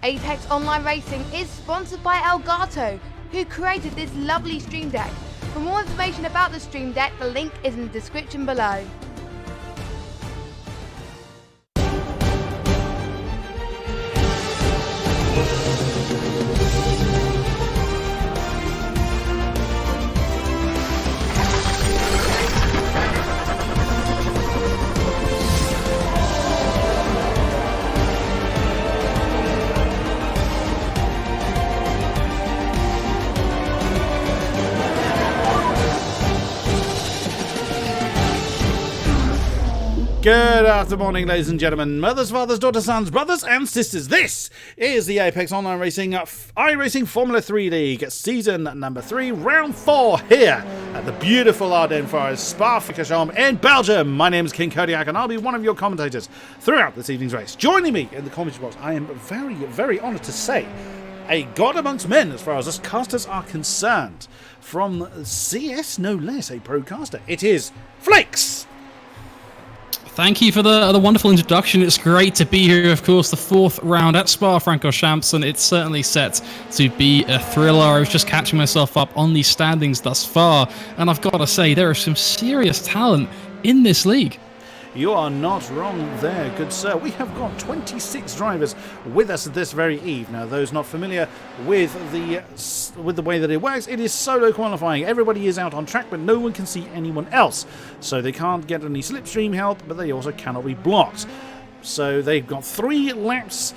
Apex Online Racing is sponsored by Elgato, who created this lovely stream deck. For more information about the stream deck, the link is in the description below. Good afternoon, ladies and gentlemen, mothers, fathers, daughters, sons, brothers and sisters. This is the Apex Online Racing iRacing Formula 3 League, season number 3, round 4, here at the beautiful Ardennes Forest, Spa-Francorchamps in Belgium. My name is King-Kodiak and I'll be one of your commentators throughout this evening's race. Joining me in the commentary box, I am very, very honoured to say, a god amongst men as far as us casters are concerned. From CS, no less, a pro caster. It is Flakes. Thank you for the wonderful introduction. It's great to be here, of course, the 4th round at Spa-Francorchamps, and it's certainly set to be a thriller. I was just catching myself up on the standings thus far, and I've got to say, there is some serious talent in this league. You are not wrong there, good sir. We have got 26 drivers with us this very eve. Now, those not familiar with the way that it works, it is solo qualifying. Everybody is out on track, but no one can see anyone else. So they can't get any slipstream help, but they also cannot be blocked. So they've got 3 laps,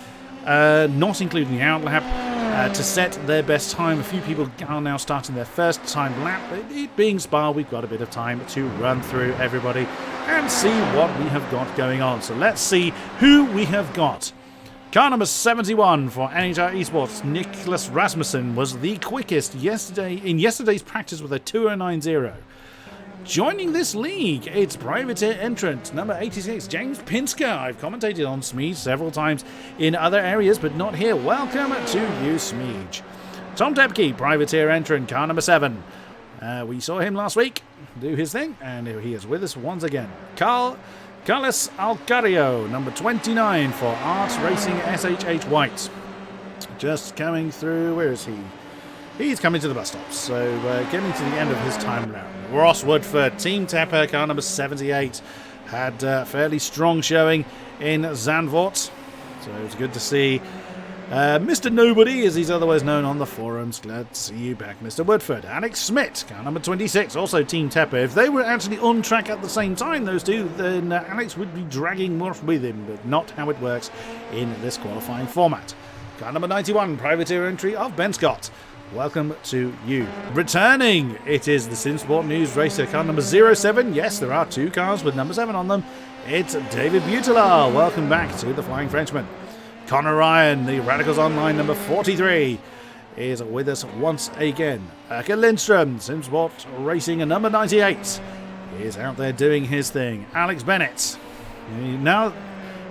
not including the outlap, to set their best time. A few people are now starting their first time lap. It being Spa, we've got a bit of time to run through everybody and see what we have got going on. So let's see who we have got. Car number 71 for NHR Esports, Nicholas Rasmussen, was the quickest in yesterday's practice with a 2:09.0. Joining this league, it's privateer entrant number 86, James Pinsker. I've commentated on Smeege several times in other areas, but not here. Welcome to you, Smeege. Tom Tepke, privateer entrant, car number 7. We saw him last week do his thing, and he is with us once again. Carlos Alcario, number 29 for Art Racing SHH White. Just coming through, where is he? He's coming to the bus stop, so getting to the end of his time round. Ross Woodford, Team Tepper, car number 78, had a fairly strong showing in Zandvoort, so it's good to see Mr. Nobody, as he's otherwise known on the forums. Glad to see you back, Mr. Woodford. Alex Smith, car number 26, also Team Tepper. If they were actually on track at the same time, those two, then Alex would be dragging Morph with him, but not how it works in this qualifying format. Car number 91, privateer entry of Ben Scott. Welcome to you. Returning, it is the SimSport News Racer, car number 07. Yes, there are 2 cars with number 7 on them. It's David Butelar. Welcome back to the Flying Frenchman. Conor Ryan, the Radicals Online number 43, is with us once again. Erke Lindström, SimSport Racing number 98, is out there doing his thing. Alex Bennett. Now,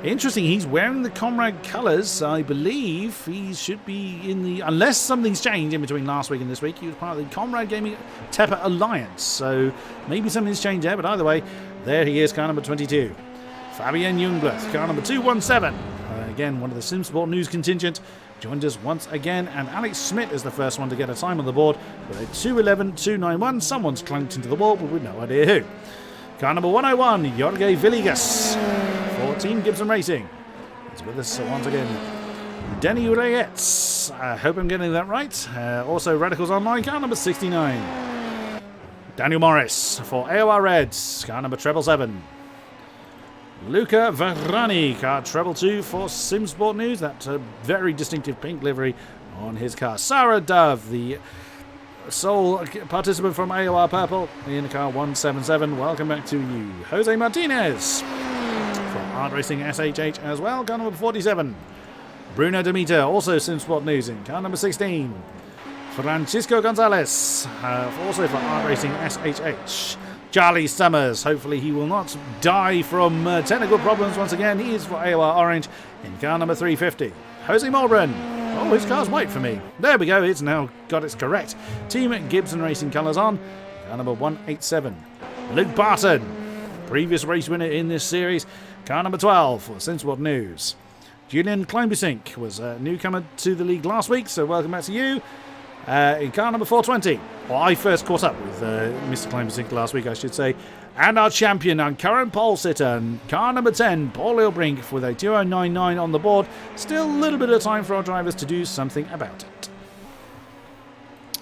interesting, he's wearing the Comrade colours. I believe he should be in the... Unless something's changed in between last week and this week, he was part of the Comrade Gaming Tepper Alliance. So maybe something's changed there, but either way, there he is, car number 22. Fabian Jungbluth, car number 217. Again, one of the SimSport News contingent, joined us once again, and Alex Smith is the first one to get a time on the board with a 2:11.291. Someone's clunked into the wall, but we've no idea who. Car number 101, Jorge Villegas for Team Gibson Racing. He's with us once again. Denny Reyes, I hope I'm getting that right. Also Radicals Online, car number 69. Daniel Morris for AOR Reds, car number 777. Luca Varani, car treble 2 for SimSport News. That's a very distinctive pink livery on his car. Sarah Dove, the sole participant from AOR Purple in car 177. Welcome back to you. Jose Martinez for Art Racing SHH as well, car number 47. Bruno Demeter, also SimSport News in car number 16. Francisco Gonzalez, also for Art Racing SHH. Charley Summers, hopefully he will not die from technical problems once again. He is for AOR Orange in car number 350. Jose Mulbren, oh, his car's white for me. There we go, it's now got its correct Team Gibson Racing colours on. Car number 187. Luke Barton, previous race winner in this series. Car number 12 for SimSport News. Julian Kleinbusink was a newcomer to the league last week, so welcome back to you. In car number 420, well, I first caught up with Mr. Kleinbusink last week, I should say. And our champion and current pole sitter, car number 10, Paul Ilbrink, with a 2099 on the board. Still a little bit of time for our drivers to do something about it.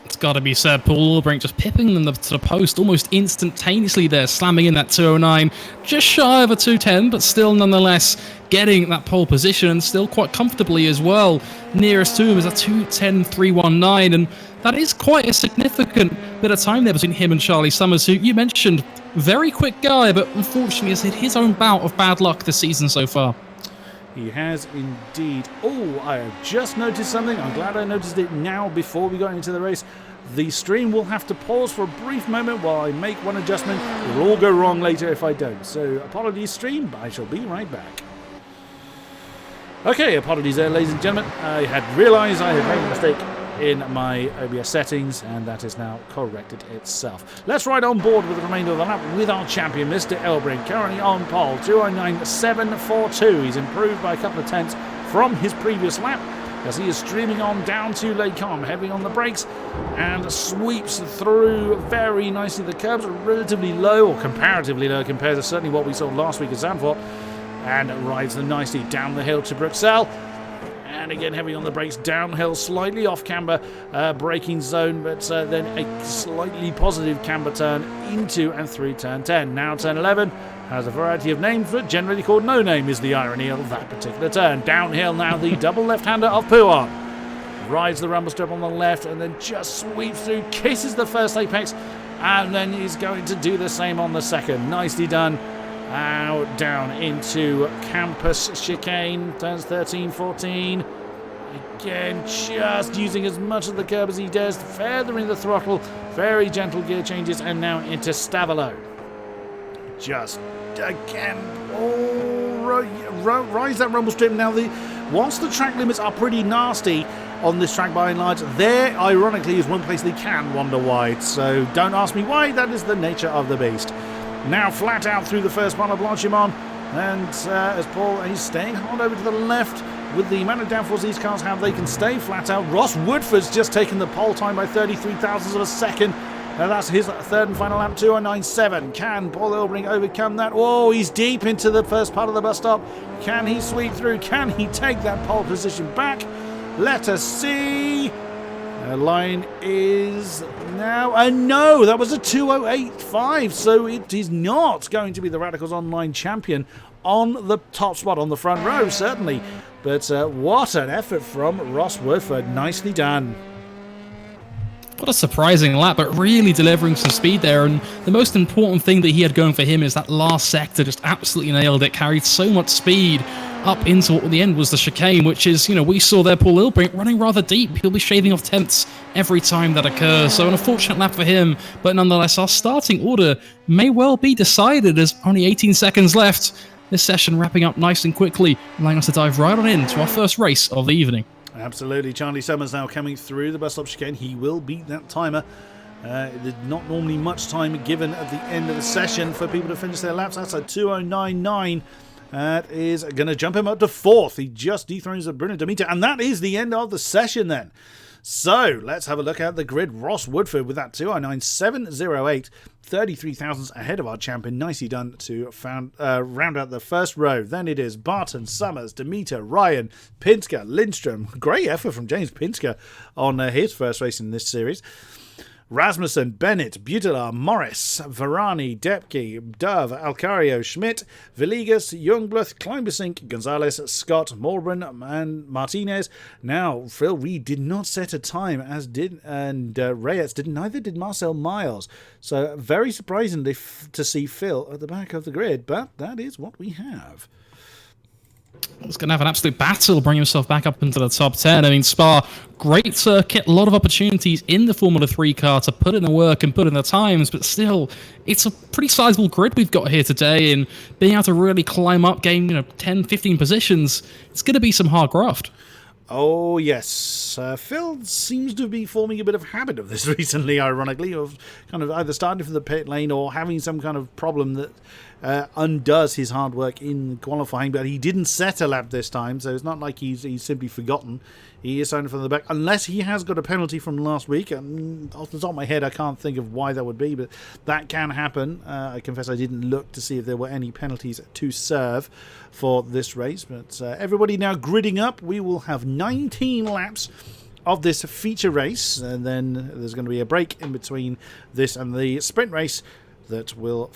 It's got to be said, Paul Ilbrink just pipping them to the post almost instantaneously there, slamming in that 209, just shy of a 210, but still nonetheless getting that pole position, and still quite comfortably as well. Nearest to him is a 210.319, and that is quite a significant bit of time there between him and Charley Summers, who you mentioned, very quick guy, but unfortunately has hit his own bout of bad luck this season so far. He has indeed. Oh, I have just noticed something. I'm glad I noticed it now before we got into the race. The stream will have to pause for a brief moment while I make one adjustment. It will all go wrong later if I don't. So apologies, stream, but I shall be right back. Okay, apologies there, ladies and gentlemen. I had realised I had made a mistake in my OBS settings, and that is now corrected itself. Let's ride on board with the remainder of the lap with our champion, Mr. Ilbrink, currently on pole, 209.742. He's improved by a couple of tenths from his previous lap, as he is streaming on down to Lake Calm, heavy on the brakes, and sweeps through very nicely. The curbs are relatively low, or comparatively low, compared to certainly what we saw last week at Zandvoort, and rides them nicely down the hill to Bruxelles. And again, heavy on the brakes, downhill, slightly off camber braking zone, but then a slightly positive camber turn into and through turn 10. Now turn 11 has a variety of names, but generally called no name is the irony of that particular turn. Downhill now, the double left-hander of Puar rides the rumble strip on the left and then just sweeps through, kisses the first apex, and then he's going to do the same on the second. Nicely done. Out down into Campus Chicane, turns 13, 14. Again, just using as much of the curb as he does, feathering the throttle, very gentle gear changes, and now into Stavilo. Just again, rise that rumble strip. Now, whilst the track limits are pretty nasty on this track by and large, there, ironically, is one place they can wander wide. So don't ask me why, that is the nature of the beast. Now flat out through the first part of Blanchimont, and as Paul, he's staying hard over to the left. With the amount of downforce these cars have, they can stay flat out. Ross Woodford's just taken the pole time by 33 thousandths of a second. That's his third and final lap, 209.7. Can Paul Ilbrink overcome that? Oh, he's deep into the first part of the bus stop. Can he sweep through? Can he take that pole position back? Let us see. The line is now no, that was a 208.5, so it is not going to be the Radicals Online champion on the top spot on the front row, certainly. But what an effort from Ross Woodford. Nicely done. What a surprising lap, but really delivering some speed there. And the most important thing that he had going for him is that last sector just absolutely nailed it. Carried so much speed up into what in the end was the chicane, which is, we saw there Paul Ilbrink running rather deep. He'll be shaving off tenths every time that occurs. So an unfortunate lap for him, but nonetheless, our starting order may well be decided as only 18 seconds left. This session wrapping up nice and quickly, allowing us to dive right on into our first race of the evening. Absolutely. Charley Summers now coming through the bus stop chicane. He will beat that timer. There's not normally much time given at the end of the session for people to finish their laps. That's a 209.9. That is going to jump him up to fourth. He just dethrones the Bruno Demeter, and that is the end of the session then. So let's have a look at the grid. Ross Woodford with that 209.708, 33 thousandths ahead of our champion. Nicely done to round out the first row. Then it is Barton, Summers, Demeter, Ryan, Pinsker, Lindstrom. Great effort from James Pinsker on his first race in this series. Rasmussen, Bennett, Butelaar, Morris, Varani, Depke, Dove, Alcario, Schmidt, Villegas, Youngbloth, Kleinbusink, Gonzalez, Scott, Morburn, and Martinez. Now, Phil Reed did not set a time, as did, and Reyes didn't. Neither did Marcel Miles. So, very surprising to see Phil at the back of the grid, but that is what we have. He's going to have an absolute battle, bring himself back up into the top 10. I mean, Spa, great circuit, a lot of opportunities in the Formula 3 car to put in the work and put in the times, but still, it's a pretty sizable grid we've got here today, and being able to really climb up, gain 10, 15 positions, it's going to be some hard graft. Oh, yes. Phil seems to be forming a bit of habit of this recently, ironically, of kind of either starting from the pit lane or having some kind of problem that undoes his hard work in qualifying, but he didn't set a lap this time, so it's not like he's simply forgotten. He is starting from the back, unless he has got a penalty from last week. Off the top of my head, I can't think of why that would be, but that can happen. I confess I didn't look to see if there were any penalties to serve for this race, but everybody now gridding up. We will have 19 laps of this feature race, and then there's going to be a break in between this and the sprint race that will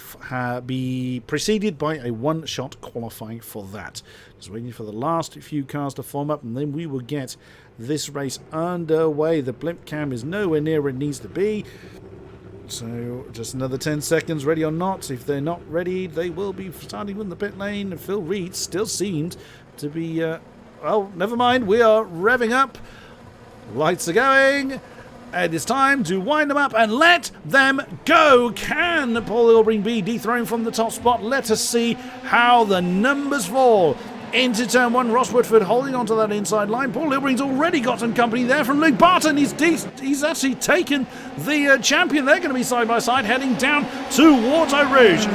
be preceded by a one-shot qualifying for that. Just waiting for the last few cars to form up, and then we will get this race underway. The blimp cam is nowhere near where it needs to be, so just another 10 seconds, ready or not. If they're not ready, they will be starting in the pit lane. And Phil Reed still seemed to be well, never mind, we are revving up. Lights are going, and it's time to wind them up and let them go. Can Paul Ilbring be dethroned from the top spot? Let us see how the numbers fall. Into turn one, Ross Woodford holding onto that inside line. Paul Ilbring's already got some company there from Luke Barton. He's actually taken the champion. They're going to be side by side heading down towards Eau Rouge.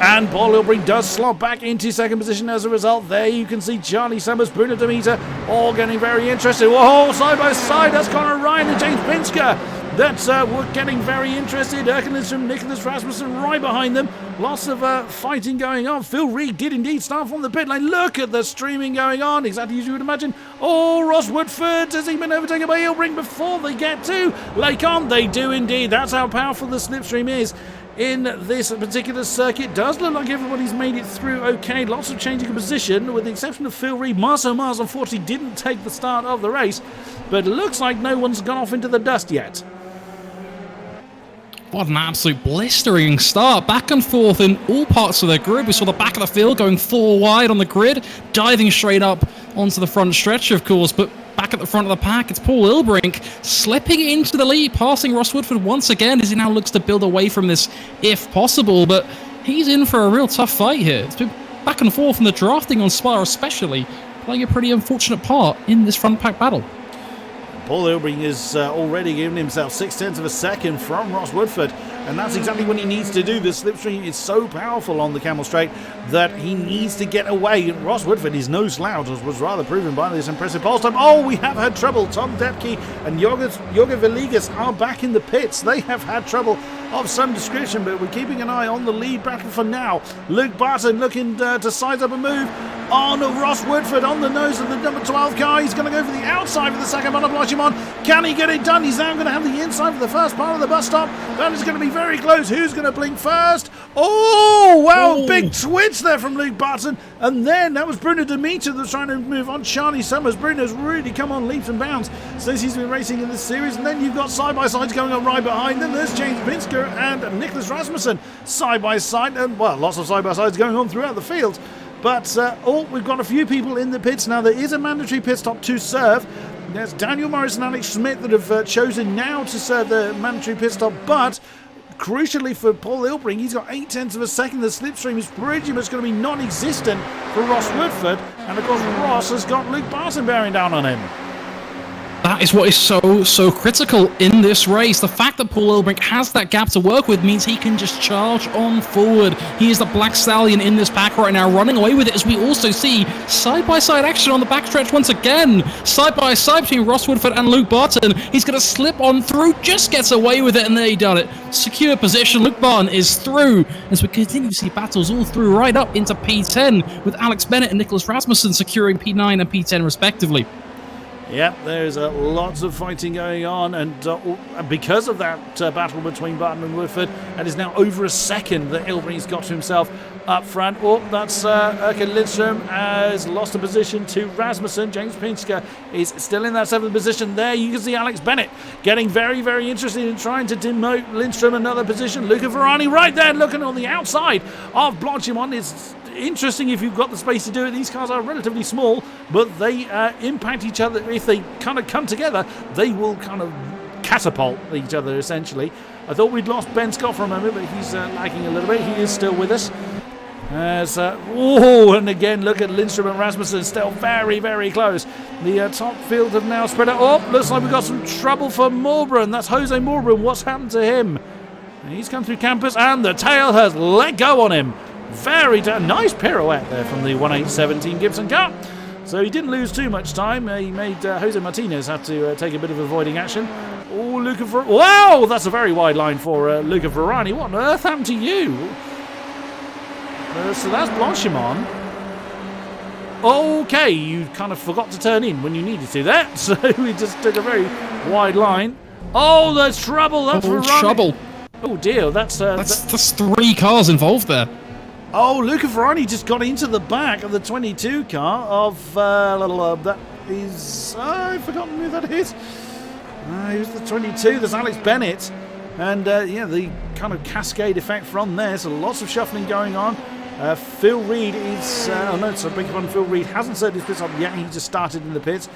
And Paul Ilbring does slot back into second position as a result. There you can see Charley Summers, Bruno Demeter, all getting very interested. Whoa, side by side, that's Conor Ryan and James Pinsker. That's we're getting very interested. Erkenlis from Nicholas Rasmussen right behind them. Lots of fighting going on. Phil Reed did indeed start from the pit lane. Look at the streaming going on, exactly as you would imagine. Oh, Ross Woodford, has he been overtaken by Ilbring before they get to Lake On? They do indeed. That's how powerful the slipstream is in this particular circuit. Does look like everybody's made it through okay. Lots of changing of position, with the exception of Phil Reed. Marcel Mars unfortunately didn't take the start of the race, but it looks like no one's gone off into the dust yet. What an absolute blistering start. Back and forth in all parts of the grid. We saw the back of the field going 4 wide on the grid, diving straight up onto the front stretch, of course, but back at the front of the pack, it's Paul Ilbring slipping into the lead, passing Ross Woodford once again as he now looks to build away from this if possible, but he's in for a real tough fight here. It's been back and forth, and the drafting on Spa especially playing a pretty unfortunate part in this front pack battle. Paul Ilbring is already giving himself 0.6 of a second from Ross Woodford, and that's exactly what he needs to do. The slipstream is so powerful on the Camel Straight that he needs to get away. Ross Woodford is no slouch, as was rather proven by this impressive pole time. Oh, we have had trouble. Tom Depke and Jorge Villegas are back in the pits. They have had trouble of some description, but we're keeping an eye on the lead battle for now. Luke Barton looking to size up a move on Ross Woodford on the nose of the number 12 car. He's going to go for the outside for the second monoblock him on. Can he get it done? He's now going to have the inside for the first part of the bus stop. That is going to be very close. Who's going to blink first? Oh, wow, Ooh. Big twitch there from Luke Barton. And then that was Bruno Demeter that was trying to move on Charley Summers. Bruno's really come on leaps and bounds since he's been racing in this series. And then you've got side-by-sides going on right behind them. There's James Pinsker and Nicholas Rasmussen side-by-side. And, well, lots of side-by-sides going on throughout the field. But, we've got a few people in the pits now. There is a mandatory pit stop to serve. There's Daniel Morris and Alex Schmidt that have chosen now to serve the mandatory pit stop, but crucially for Paul Ilbring, he's got 0.8 of a second. The slipstream is pretty much going to be non-existent for Ross Woodford, and of course Ross has got Luke Barton bearing down on him. That is what is so critical in this race. The fact that Paul Ilbring has that gap to work with means he can just charge on forward. He is the Black Stallion in this pack right now, running away with it, as we also see side-by-side action on the backstretch once again. Side-by-side between Ross Woodford and Luke Barton. He's going to slip on through, just gets away with it, and there he done it. Secure position. Luke Barton is through, as we continue to see battles all through right up into P10, with Alex Bennett and Nicholas Rasmussen securing P9 and P10 respectively. Yep, there's lots of fighting going on, and because of that battle between Barton and Woodford, it is now over a second that Ilbring's got to himself up front. Oh, that's Erkan Lindström has lost a position to Rasmussen. James Pinsker is still in that 7th position. There you can see Alex Bennett getting very, very interested in trying to demote Lindström another position. Luca Ferrani right there looking on the outside of Blanchimont. It's interesting if you've got the space to do it. These cars are relatively small, but they impact each other. If they kind of come together, they will kind of catapult each other, essentially. I thought we'd lost Ben Scott for a moment, but he's lagging a little bit. He is still with us. And again, look at Lindström and Rasmussen, still very, very close. The top field have now spread out. Oh, looks like we've got some trouble for Morbrun. That's Jose Morbrun. What's happened to him? He's come through campus, and the tail has let go on him. Very nice pirouette there from the 1.817 Gibson car. So he didn't lose too much time. He made Jose Martinez have to take a bit of avoiding action. Oh, Luca Ferrani. Wow, that's a very wide line for Luca Ferrani. What on earth happened to you? So that's Blanchimont. Okay, you kind of forgot to turn in when you needed to there. So he just took a very wide line. Oh, there's trouble. That's Ferrani. Trouble. Oh, dear. That's 3 cars involved there. Oh, Luca Ferrani just got into the back of the 22 car of that is I've forgotten who that is. Who's the 22? There's Alex Bennett, and yeah, the kind of cascade effect from there. So lots of shuffling going on. Phil Reed is no, it's a big one. Phil Reed hasn't set his pits up yet. He just started in the pits.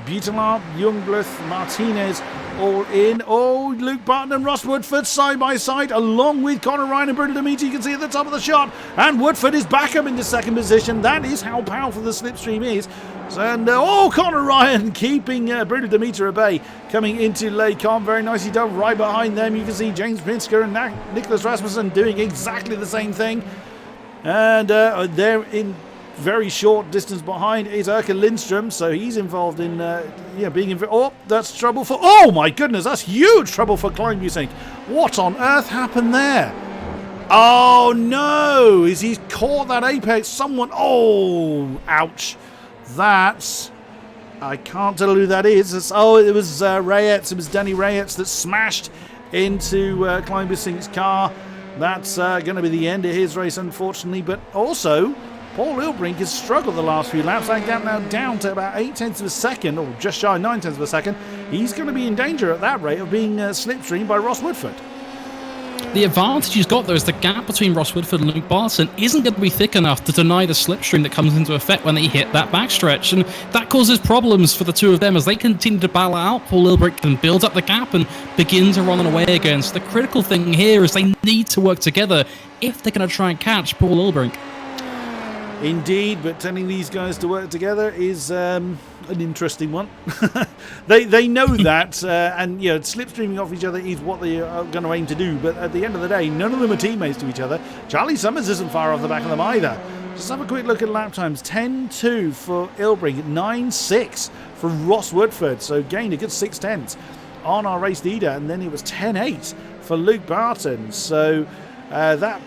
Butelar, Youngbloth, Martinez all in. Oh, Luke Barton and Ross Woodford side by side, along with Conor Ryan and Bruno Demeter. You can see at the top of the shot. And Woodford is back up into second position. That is how powerful the slipstream is. And Conor Ryan keeping Bruno Demeter at bay. Coming into Les Combes. Very nicely done. Right behind them, you can see James Pinsker and Nicholas Rasmussen doing exactly the same thing. And they're in very short distance behind is Erka Lindström, so he's involved in being involved. Oh, that's trouble for. Oh my goodness, that's huge trouble for Klein Musink. What on earth happened there? Oh no, is he caught that apex? Someone. Oh, ouch. That's. I can't tell who that is. It was Reyes. It was Danny Reyes that smashed into Klein Musink's car. That's going to be the end of his race, unfortunately. But also, Paul Ilbrink has struggled the last few laps. That gap now down to about 0.8 of a second, or just shy of 0.9 of a second. He's going to be in danger at that rate of being slipstreamed by Ross Woodford. The advantage he's got, though, is the gap between Ross Woodford and Luke Barton isn't going to be thick enough to deny the slipstream that comes into effect when they hit that backstretch. And that causes problems for the two of them as they continue to battle out. Paul Ilbrink can build up the gap and begin to run away again. So the critical thing here is they need to work together if they're going to try and catch Paul Ilbrink. Indeed, but telling these guys to work together is an interesting one. they know that, and slipstreaming off each other is what they are going to aim to do. But at the end of the day, none of them are teammates to each other. Charley Summers isn't far off the back of them either. Just have a quick look at lap times. 10.2 for Ilbrink, 9.6 for Ross Woodford. So gained a good 0.6 on our race leader, and then it was 10.8 for Luke Barton. So that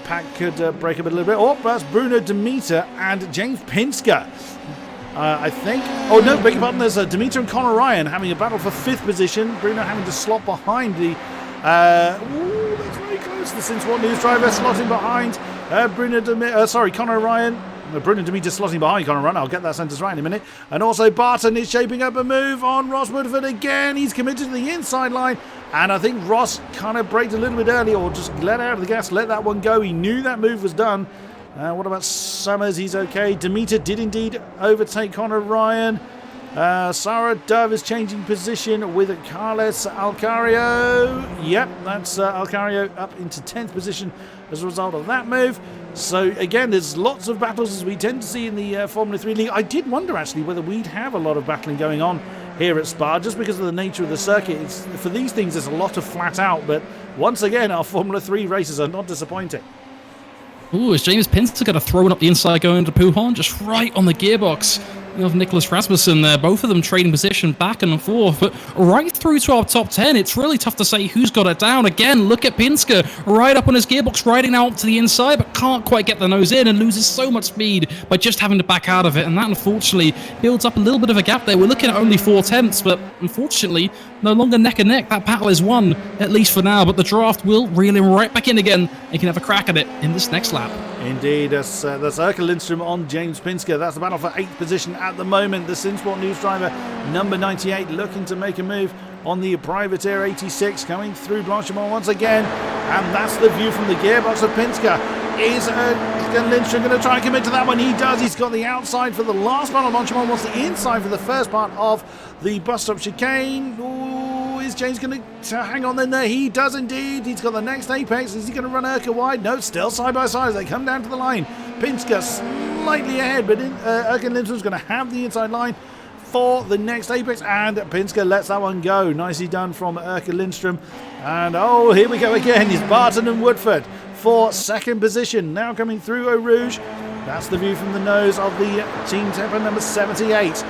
pack could break up a little bit. Oh, that's Bruno Demeter and James Pinsker, I think. Oh, no, beg your pardon. There's Demeter and Conor Ryan having a battle for 5th position. Bruno having to slot behind the... that's very close. The Since What News driver slotting behind Conor Ryan. Bruno Demeter slotting behind Conor Ryan. I'll get that sentence right in a minute. And also Barton is shaping up a move on Ross Woodford again. He's committed to the inside line. And I think Ross kind of braked a little bit early, or just let out of the gas, let that one go. He knew that move was done. What about Summers? He's okay. Demeter did indeed overtake Conor Ryan. Sarah Dove is changing position with Carles Alcario. Yep, that's Alcario up into 10th position as a result of that move. So again, there's lots of battles as we tend to see in the Formula 3 League. I did wonder actually whether we'd have a lot of battling going on here at Spa, just because of the nature of the circuit. For these things, there's a lot of flat out, but once again, our Formula 3 races are not disappointing. Ooh, is James Pinsker going to throw it up the inside going into Pujon? Just right on the gearbox of Nicholas Rasmussen there. Both of them trading position back and forth, but right through to our top 10, it's really tough to say who's got it down. Again, look at Pinsker right up on his gearbox, riding out to the inside, but can't quite get the nose in and loses so much speed by just having to back out of it. And that unfortunately builds up a little bit of a gap there. We're looking at only 4/10, but unfortunately, no longer neck and neck. That battle is won, at least for now, but the draft will reel him right back in again. He can have a crack at it in this next lap. Indeed, that's Erka Lindström on James Pinsker. That's the battle for 8th position at the moment. The Sinsport News driver, number 98, looking to make a move on the Privateer 86, coming through Blanchimont once again. And that's the view from the gearbox of Pinsker. Is Lindström going to try and commit to that one? He does. He's got the outside for the last part of Blanchimont, wants the inside for the first part of the bus stop chicane. Ooh, is James going to hang on in there? He does indeed. He's got the next apex. Is he going to run Erka wide? No, still side by side as they come down to the line. Pinsker slightly ahead, but Erka Lindström's going to have the inside line for the next apex, and Pinsker lets that one go. Nicely done from Erka Lindström. And here we go again. It's Barton and Woodford for second position. Now coming through Eau Rouge. That's the view from the nose of the team temper number 78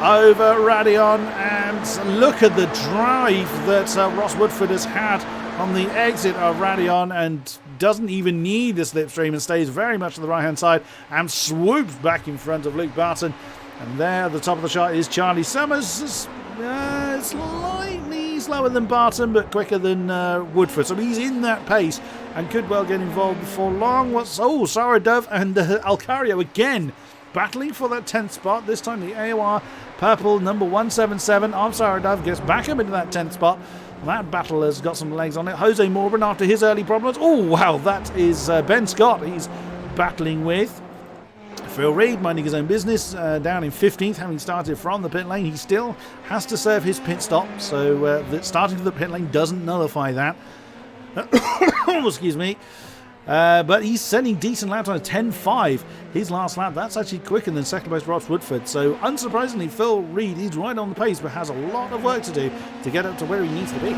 over Radion. And look at the drive that Ross Woodford has had on the exit of Radion, and doesn't even need the slipstream and stays very much to the right hand side and swoops back in front of Luke Barton. And there at the top of the chart is Charley Summers. Slightly slower than Barton, but quicker than Woodford. So he's in that pace and could well get involved before long. Sarah Dove and Alcario again battling for that 10th spot. This time the AOR purple number 177 of Sarah Dove gets back up into that 10th spot. That battle has got some legs on it. Jose Morban after his early problems. Oh, wow, that is Ben Scott he's battling with. Phil Reed minding his own business, down in 15th, having started from the pit lane. He still has to serve his pit stop, so starting to the pit lane doesn't nullify that. Excuse me. But he's sending decent laps on a 10.5. His last lap, that's actually quicker than second place Ross Woodford. So unsurprisingly, Phil Reed is right on the pace, but has a lot of work to do to get up to where he needs to be.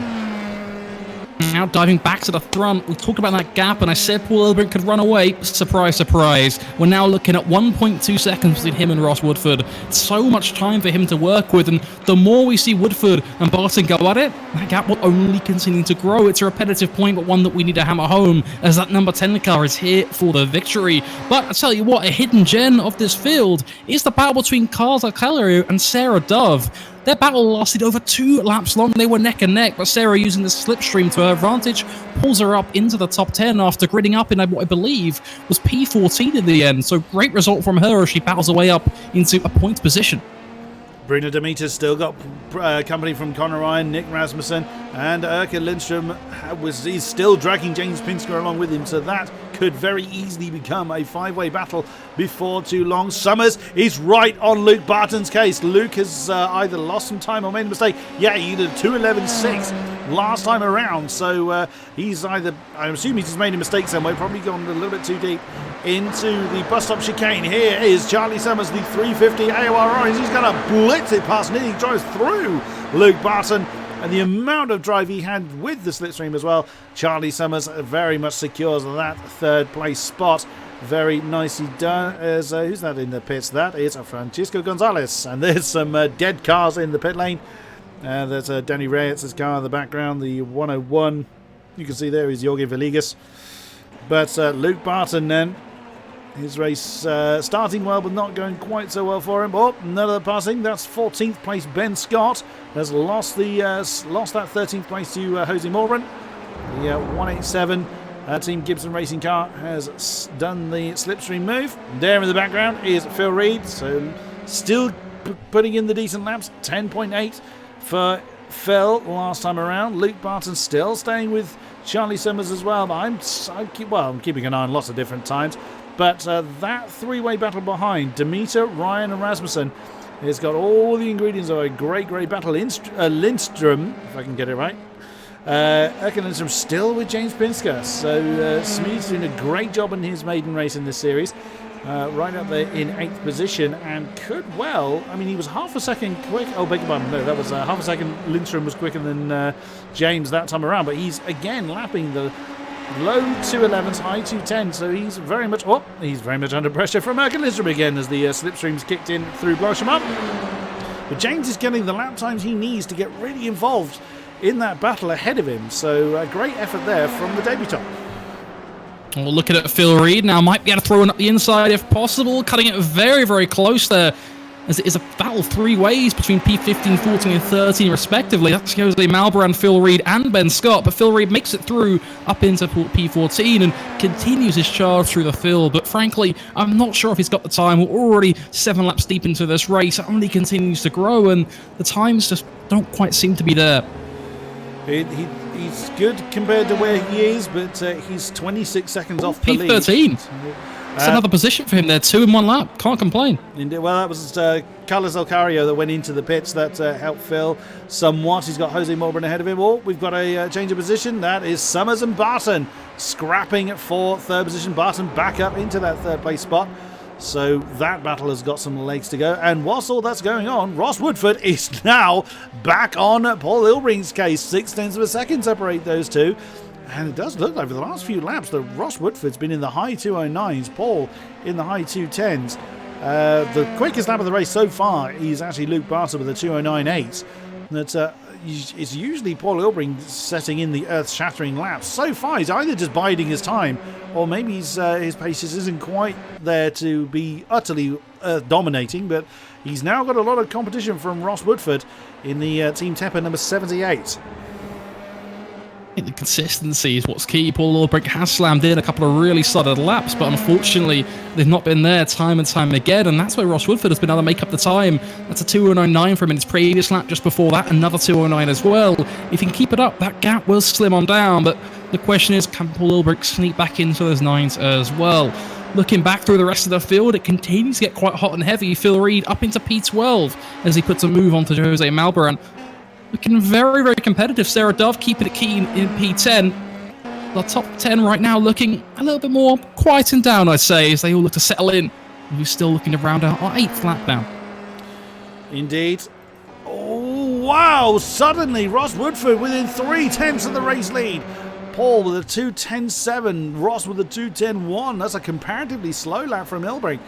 Now diving back to the front, we talked about that gap, and I said Paul Elbrink could run away. Surprise, surprise. We're now looking at 1.2 seconds between him and Ross Woodford. So much time for him to work with, and the more we see Woodford and Barton go at it, that gap will only continue to grow. It's a repetitive point, but one that we need to hammer home, as that number 10 car is here for the victory. But I tell you what, a hidden gem of this field is the battle between Carl Alcario and Sarah Dove. Their battle lasted over 2 laps long. They were neck and neck, but Sarah, using the slipstream to her advantage, pulls her up into the top 10 after gridding up in what I believe was P14 in the end. So great result from her as she battles her way up into a point position. Bruno Demeter's still got company from Conor Ryan, Nick Rasmussen, and Erka Lindstrom is still dragging James Pinsker along with him, so that could very easily become a 5-way battle before too long. Summers is right on Luke Barton's case. Luke has either lost some time or made a mistake. Yeah, he did a 2:11.6 last time around, so he's either, I'm assuming he's just made a mistake somewhere, probably gone a little bit too deep into the bus stop chicane. Here is Charley Summers, the 350 AOR Orange. He's going to blitz it past and he drives through Luke Barton. And the amount of drive he had with the slipstream as well, Charley Summers very much secures that third place spot. Very nicely done. Who's that in the pits? That is Francisco Gonzalez. And there's some dead cars in the pit lane. There's Danny Reyes' car in the background, the 101. You can see there is Jorge Villegas. But Luke Barton then, his race starting well but not going quite so well for him. Oh, another passing. That's 14th place Ben Scott has lost that 13th place to Jose Morban. The 187 Team Gibson racing car has done the slipstream move. There in the background is Phil Reed, so still putting in the decent laps. 10.8 for Phil last time around. Luke Barton still staying with Charley Summers as well. But I'm keeping an eye on lots of different times. But that 3-way battle behind Demeter, Ryan and Rasmussen has got all the ingredients of a great battle. Lindstrom, if I can get it right. Erka Lindstrom still with James Pinsker. So Smede's doing a great job in his maiden race in this series. Right up there in 8th position, and could well, I mean, he was half a second quick. Oh, beg your pardon, no, that was half a second. Lindstrom was quicker than James that time around, but he's again lapping the low 211s, high 210, so he's very much under pressure from Erka Lindstrom again as the slipstreams kicked in through Blosham up. But James is getting the lap times he needs to get really involved in that battle ahead of him, so a great effort there from the debutant. Well, looking at Phil Reed now, might be able to throw one up the inside if possible, cutting it very close there, as it is a battle 3 ways between P15, 14 and 13 respectively. That's Jose Malbrand, Phil Reed and Ben Scott, but Phil Reed makes it through up into P14 and continues his charge through the field. But frankly, I'm not sure if he's got the time. We're already 7 laps deep into this race. It only continues to grow and the times just don't quite seem to be there. He's good compared to where he is, but he's 26 seconds off the lead. P13. That's another position for him there, 2 in 1 lap. Can't complain. Indeed. Well, that was Carlos Alcario that went into the pits. That helped Phil somewhat. He's got Jose Morban ahead of him. Oh, we've got a change of position. That is Summers and Barton scrapping for 3rd position. Barton back up into that 3rd place spot. So that battle has got some legs to go. And whilst all that's going on, Ross Woodford is now back on Paul Ilbrink's case. 0.6 of a second separate those two. And it does look like for the last few laps that Ross Woodford's been in the high 209s, Paul in the high 210s. The quickest lap of the race so far is actually Luke Barton with a 209.8. It's usually Paul Ilbring setting in the earth-shattering laps. So far, he's either just biding his time, or maybe his pace isn't quite there to be utterly earth-dominating, but he's now got a lot of competition from Ross Woodford in the Team Tepper number 78. I think the consistency is what's key. Paul Ilbrink has slammed in a couple of really solid laps, but unfortunately they've not been there time and time again, and that's where Ross Woodford has been able to make up the time. That's a 2:09.9 from his previous lap. Just before that, another 2:09 as well. If he can keep it up, that gap will slim on down, but the question is, can Paul Ilbrink sneak back into those 9s as well? Looking back through the rest of the field, it continues to get quite hot and heavy. Phil Reed up into P12 as he puts a move on to Jose Malbaran. Looking very, very competitive. Sarah Dove keeping it keen in P10. The top 10 right now looking a little bit more quietened down, I'd say, as they all look to settle in. We're still looking around our 8th lap now. Indeed. Oh, wow! Suddenly, Ross Woodford within 3/10 of the race lead. Paul with a 2:10.7. Ross with a 2:10.1. That's a comparatively slow lap from Ilbrink.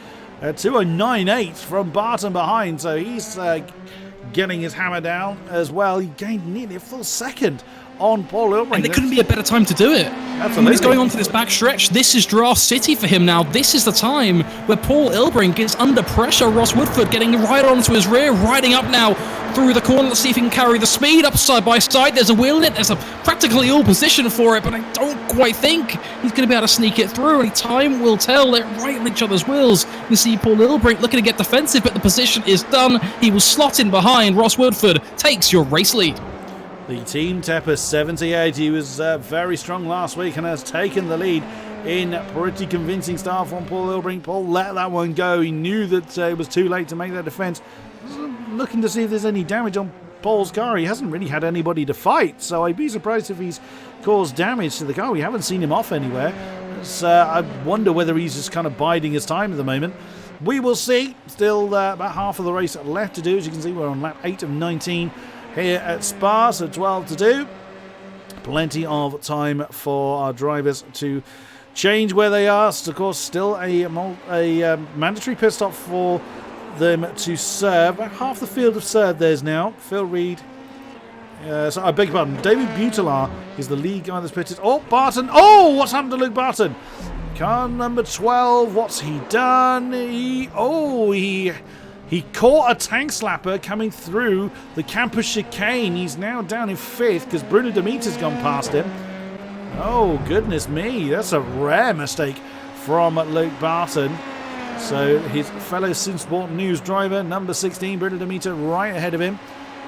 2:09.8 from Barton behind, so he's getting his hammer down as well. He gained nearly a full second on Paul Ilbrink. And there couldn't be a better time to do it. Absolutely. When he's going on to this back stretch, this is Draft City for him now. This is the time where Paul Ilbrink is under pressure. Ross Woodford getting right onto his rear, riding up now through the corner. Let's see if he can carry the speed up side by side. There's a wheel in it. There's a practically all position for it, but I don't quite think he's going to be able to sneak it through. Any time will tell. They're right on each other's wheels. You see Paul Ilbrink looking to get defensive, but the position is done. He will slot in behind. Ross Woodford takes your race lead. The Team Tepper 78. He was very strong last week and has taken the lead in pretty convincing style from Paul Ilbrink. Paul let that one go. He knew that it was too late to make that defence. Looking to see if there's any damage on Paul's car. He hasn't really had anybody to fight, so I'd be surprised if he's caused damage to the car. We haven't seen him off anywhere. I wonder whether he's just kind of biding his time at the moment. We will see. Still about half of the race left to do. As you can see, we're on lap 8 of 19 here at Spa, so 12 to do. Plenty of time for our drivers to change where they are. So, of course, still a mandatory pit stop for them to serve. About half the field have served theirs now. Phil Reed. So I beg your pardon. David Butelaar is the lead guy that's pitted. Oh, Barton. Oh, what's happened to Luke Barton? Car number 12. What's he done? He caught a tank slapper coming through the campus chicane. He's now down in 5th because Bruno Demeter's gone past him. Oh, goodness me. That's a rare mistake from Luke Barton. So his fellow Sinsport News driver, number 16, Bruno Demeter, right ahead of him.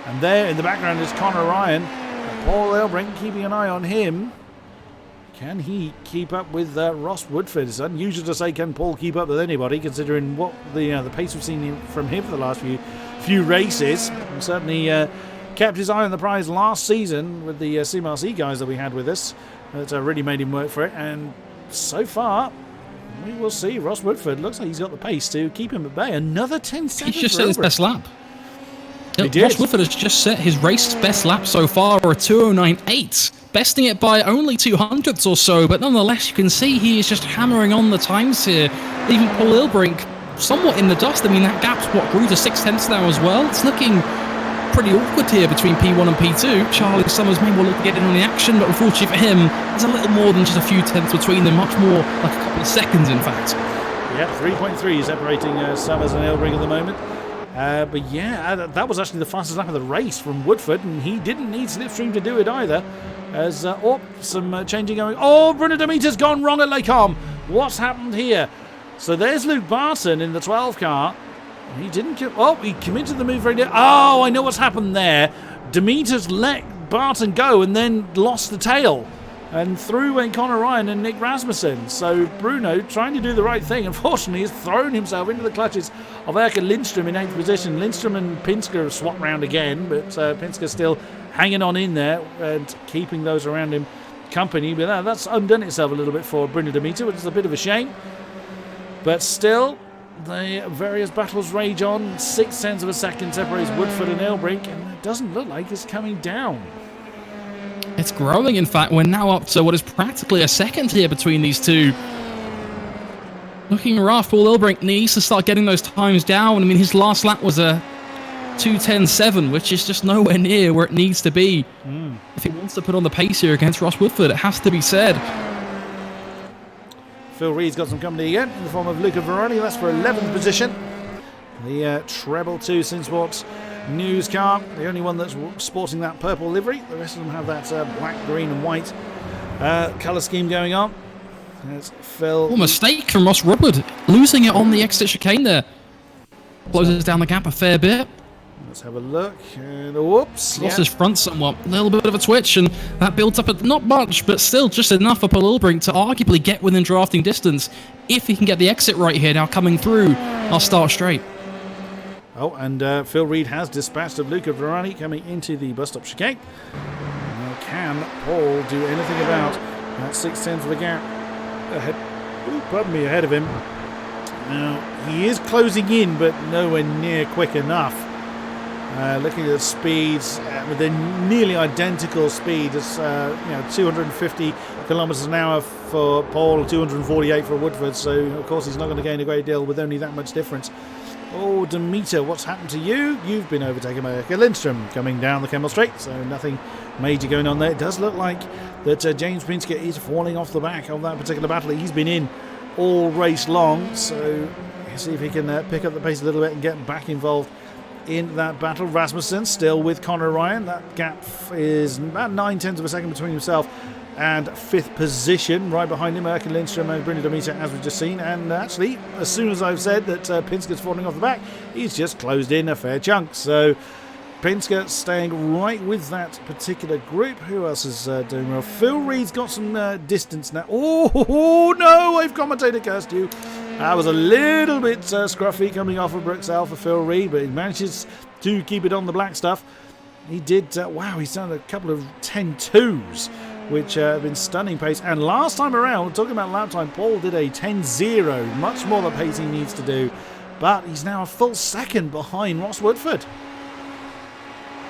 And there in the background is Conor Ryan. Paul Ilbrink keeping an eye on him. Can he keep up with Ross Woodford? It's unusual to say can Paul keep up with anybody, considering what the pace we've seen from him for the last few races. And certainly kept his eye on the prize last season with the CMRC guys that we had with us. That really made him work for it. And so far, we will see. Ross Woodford looks like he's got the pace to keep him at bay. Another 10 seconds. He's just set his best lap. He Ross Woodford has just set his race best lap so far, a 2:09.8. Besting it by only 200ths or so, but nonetheless you can see he is just hammering on the times here. Even Paul Ilbrink somewhat in the dust. I mean, that gap's grew to 6/10 now as well. It's looking pretty awkward here between P1 and P2. Charley Summers may well look to get in on the action, but unfortunately for him, there's a little more than just a few tenths between them, much more like a couple of seconds in fact. Yeah, 3.3 separating Summers and Ilbrink at the moment. But yeah, that was actually the fastest lap of the race from Woodford, and he didn't need slipstream to do it either. As some changing going. Oh, Bruno Demeter's gone wrong at Lake Arm. What's happened here? So there's Luke Barton in the 12 car. He didn't. He committed the move very. Oh, I know what's happened there. Demeter's let Barton go and then lost the tail. And through went Conor Ryan and Nick Rasmussen. So Bruno, trying to do the right thing, unfortunately has thrown himself into the clutches of Erika Lindström in 8th position. Lindström and Pinsker have swapped round again, but Pinsker still hanging on in there and keeping those around him company. But that's undone itself a little bit for Bruno Demeter, which is a bit of a shame. But still, the various battles rage on. 0.6 of a second separates Woodford and Ilbrink, and it doesn't look like it's coming down. It's growing, in fact. We're now up to what is practically a second here between these two. Looking rough. Paul Ilbrink needs to start getting those times down. I mean, his last lap was a 2:10.7, which is just nowhere near where it needs to be. If he wants to put on the pace here against Ross Woodford, it has to be said. Phil Reed's got some company again in the form of Luca Veroni. That's for 11th position. The treble 2 Sinsports news car, the only one that's sporting that purple livery. The rest of them have that black, green and white colour scheme going on. There's Phil. Mistake from Ross Woodford, losing it on the exit chicane there. Closes down the gap a fair bit. Let's have a look. And whoops. Lost his front somewhat. A little bit of a twitch, and that built up not much, but still just enough for Paul Ilbrink to arguably get within drafting distance if he can get the exit right here. Now coming through, I'll start straight. Oh, and Phil Reed has dispatched of Luca Verani coming into the bus stop chicane. Now, can Paul do anything about that 6:10 for the gap ahead? Ooh, pardon me, ahead of him. Now, he is closing in, but nowhere near quick enough. Looking at the speeds, they're nearly identical speed. It's 250 kilometres an hour for Paul, 248 for Woodford. So of course he's not going to gain a great deal with only that much difference. Oh, Demeter, what's happened to you? You've been overtaken by Erika Lindstrom coming down the Kemmel Straight. So nothing major going on there. It does look like that James Pinsker is falling off the back of that particular battle. He's been in all race long. So see if he can pick up the pace a little bit and get back involved in that battle. Rasmussen still with Conor Ryan. That gap is about 9/10 of a second between himself and 5th position. Right behind him, Erkan Lindstrom and Bruno Demeter, as we've just seen. And actually, as soon as I've said that Pinsker's falling off the back, he's just closed in a fair chunk. So Pinsker staying right with that particular group. Who else is doing well? Phil Reed's got some distance now. Oh no, I've commentator cursed you. That was a little bit scruffy coming off of Bruxelles for Phil Reed, but he manages to keep it on the black stuff. He did, wow, he's done a couple of 10.2s, which have been stunning pace. And last time around, talking about lap time, Paul did a 10.0, much more the pace he needs to do. But he's now a full second behind Ross Woodford.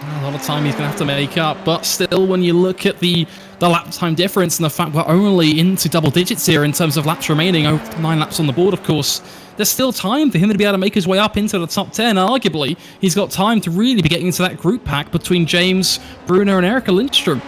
A lot of time he's going to have to make up, but still, when you look at the lap time difference and the fact we're only into double digits here in terms of laps remaining, 9 laps on the board, of course, there's still time for him to be able to make his way up into the top 10. Arguably, he's got time to really be getting into that group pack between James, Bruno and Erika Lindstrom.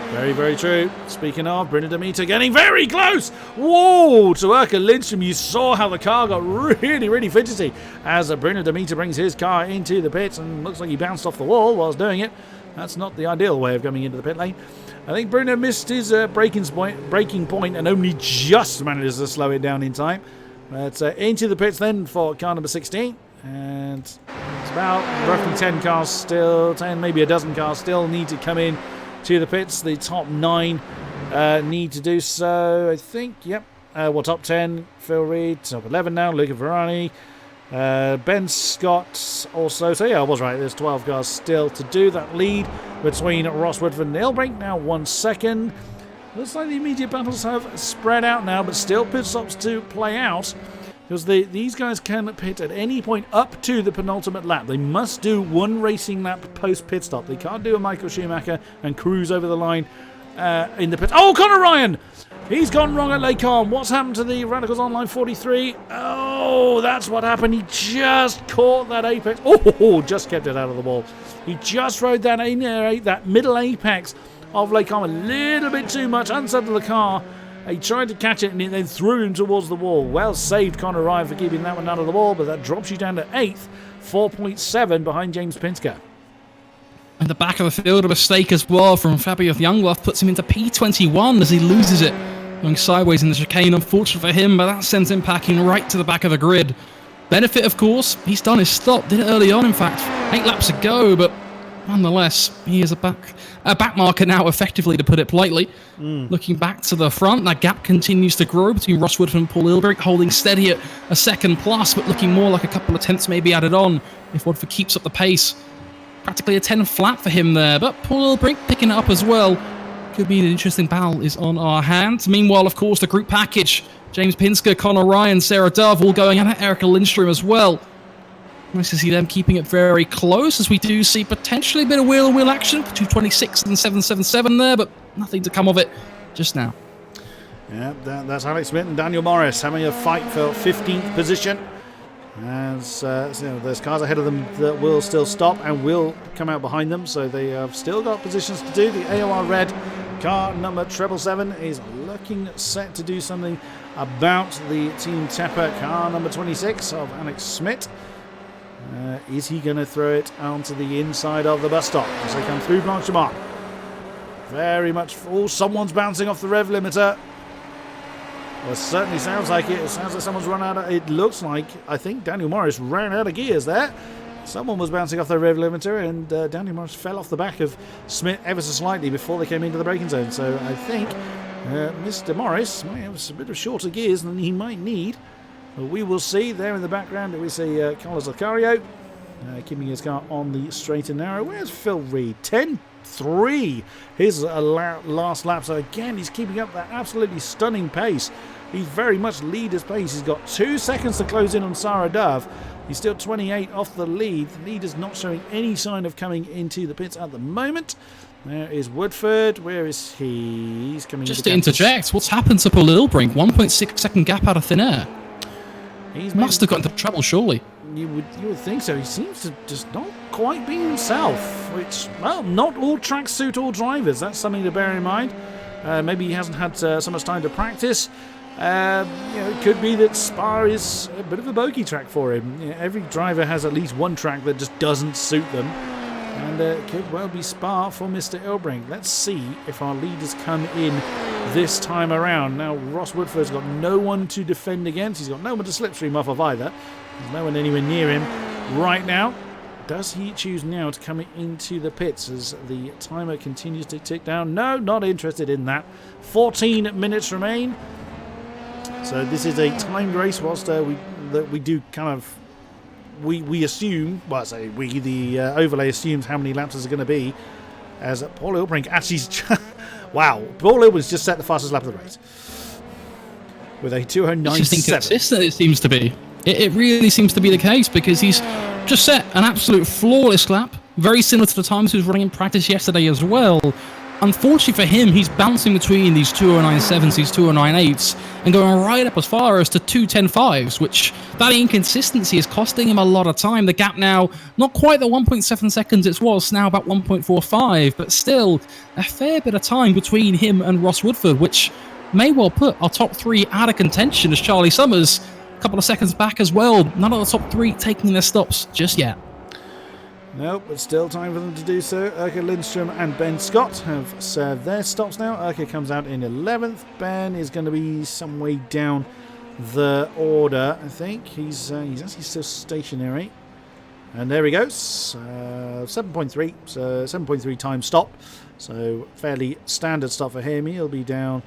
Very, very true. Speaking of, Bruno Demeter getting very close. Whoa, to Erika Lindstrom. You saw how the car got really, really fidgety as Bruno Demeter brings his car into the pits and looks like he bounced off the wall whilst doing it. That's not the ideal way of coming into the pit lane. I think Bruno missed his braking point and only just managed to slow it down in time. But into the pits then for car number 16. And it's about roughly 10 cars still, 10, maybe a dozen cars still need to come in to the pits. The top 9 need to do so, I think. Yep. Top 10, Phil Reed. Top 11 now, Luca Verani. Ben Scott also. So yeah, I was right. There's 12 cars still to do. That lead between Ross Woodford and Ilbrink now 1 second. Looks like the immediate battles have spread out now, but still pit stops to play out. Because these guys can pit at any point up to the penultimate lap. They must do 1 racing lap post pit stop. They can't do a Michael Schumacher and cruise over the line in the pit. Oh, Conor Ryan! He's gone wrong at Les Combes. What's happened to the Radicals Online 43? Oh, that's what happened. He just caught that apex. Oh, just kept it out of the wall. He just rode that that middle apex of Les Combes a little bit too much, unsettled the car. He tried to catch it and it then threw him towards the wall. Well saved, Conor Ryan, for keeping that one out of the wall, but that drops you down to 8th, 4.7 behind James Pinsker. In the back of the field, a mistake as well from Fabio Youngblood puts him into P21 as he loses it. Going sideways in the chicane, unfortunate for him, but that sends him packing right to the back of the grid. Benefit, of course, he's done his stop, did it early on, in fact, 8 laps ago, but nonetheless, he is a back marker now, effectively, to put it politely. Looking back to the front, that gap continues to grow between Ross Woodford and Paul Ilbrink, holding steady at a second plus, but looking more like a couple of tenths maybe added on if Woodford keeps up the pace. Practically a 10 flat for him there, but Paul Ilbrink picking it up as well. Could be an interesting battle is on our hands. Meanwhile, of course, the group package. James Pinsker, Conor Ryan, Sarah Dove all going at it. Erika Lindstrom as well. Nice to see them keeping it very close, as we do see potentially a bit of wheel-to-wheel action. 226 and 777 there, but nothing to come of it just now. Yeah, that's Alex Smith and Daniel Morris having a fight for 15th position. As there's cars ahead of them that will still stop and will come out behind them, so they have still got positions to do. The AOR red car number 777 is looking set to do something about the Team Tepper car number 26 of Alex Smith. Is he going to throw it onto the inside of the bus stop as they come through Blanchemont? Very much. Oh, someone's bouncing off the rev limiter. Well, it certainly sounds like it. It sounds like someone's run out of... It looks like, I think Daniel Morris ran out of gears there. Someone was bouncing off the rev limiter, and Daniel Morris fell off the back of Smith ever so slightly before they came into the braking zone. So I think Mr. Morris might have a bit of shorter gears than he might need. But we will see. There in the background, we see Carlos Alcario keeping his car on the straight and narrow. Where's Phil Reed? 10-3. His last lap. So again, he's keeping up that absolutely stunning pace. He's very much leader's pace. He's got 2 seconds to close in on Sarah Dove. He's still 28 off the lead. The lead is not showing any sign of coming into the pits at the moment. There is Woodford. Where is he? He's coming. Just to interject, what's happened to Paul Ilbrink? 1.6 second gap out of thin air. He must have got into trouble, surely. You would think so. He seems to just not quite be himself, which, well, not all tracks suit all drivers. That's something to bear in mind. Maybe he hasn't had so much time to practice. It could be that Spa is a bit of a bogey track for him. Every driver has at least one track that just doesn't suit them, and it could well be Spa for Mr. Ilbrink. Let's see if our leaders come in this time around. Now, Ross Woodford's got no one to defend against. He's got no one to slipstream off of either. There's no one anywhere near him right now. Does he choose now to come into the pits as the timer continues to tick down? No, not interested in that. 14 minutes remain. So this is a timed race. Whilst we do kind of we assume, well, I say we, the overlay assumes how many laps is going to be, as Paul Ilbrink actually wow, Paul Ilbrink's just set the fastest lap of the race with a 209.7. It's just inconsistent, it seems to be. It really seems to be the case, because he's just set an absolute flawless lap, very similar to the times he was running in practice yesterday as well. Unfortunately for him, he's bouncing between these 209.7s, these 209.8s, and going right up as far as to 210.5s, which that inconsistency is costing him a lot of time. The gap now, not quite the 1.7 seconds it was, now about 1.45, but still a fair bit of time between him and Ross Woodford, which may well put our top three out of contention, as Charley Summers a couple of seconds back as well. None of the top three taking their stops just yet. Nope, but still time for them to do so. Urke Lindstrom and Ben Scott have served their stops now. Urke comes out in 11th. Ben is going to be some way down the order, I think. He's actually still stationary. And there he goes. 7.3. So 7.3 time stop. So fairly standard stop for him. He'll be down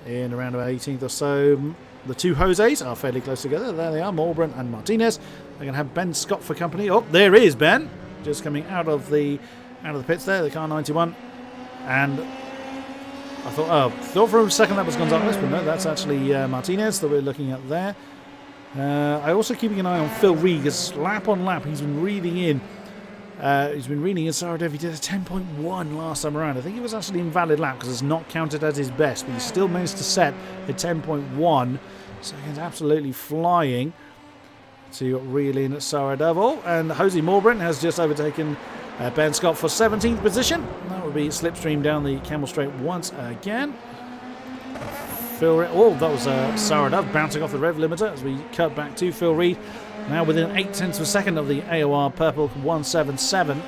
in around about 18th or so. The two Jose's are fairly close together. There they are, Malbran and Martinez. They're going to have Ben Scott for company. Oh, there is Ben. Just coming out of the pits there, the car 91, and I thought for a second that was Gonzalez, but no, that's actually Martinez that we're looking at there. I also keeping an eye on Phil Reed, because lap on lap he's been reading in. Sarah Dev. He did a 10.1 last time around. I think it was actually an invalid lap because it's not counted as his best, but he still managed to set a 10.1, so he's absolutely flying to reel in Sarah Devil. And Jose Morbrin has just overtaken Ben Scott for 17th position. That would be slipstream down the Camel Straight once again. That was Sarah Dove bouncing off the rev limiter as we cut back to Phil Reed. Now within 0.8 of a second of the AOR Purple 177.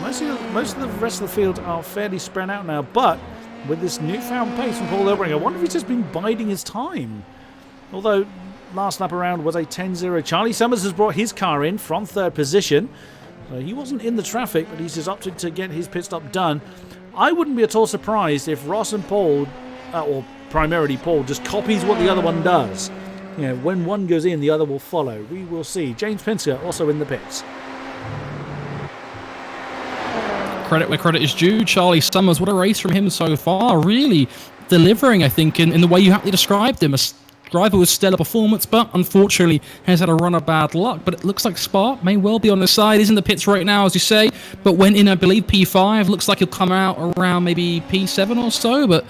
Most of the rest of the field are fairly spread out now, but with this newfound pace from Paul Ilbrink, I wonder if he's just been biding his time. Although last lap around was a 10-0. Charley Summers has brought his car in from third position. So he wasn't in the traffic, but he's just opted to get his pit stop done. I wouldn't be at all surprised if Ross and Paul, or primarily Paul, just copies what the other one does. When one goes in, the other will follow. We will see. James Pinsker also in the pits. Credit where credit is due. Charley Summers, what a race from him so far. Really delivering, I think, in the way you aptly described him. driver with stellar performance, but unfortunately has had a run of bad luck. But it looks like Spa may well be on the side. He's in the pits right now, as you say, but went in, I believe, P5. Looks like he'll come out around maybe P7 or so, but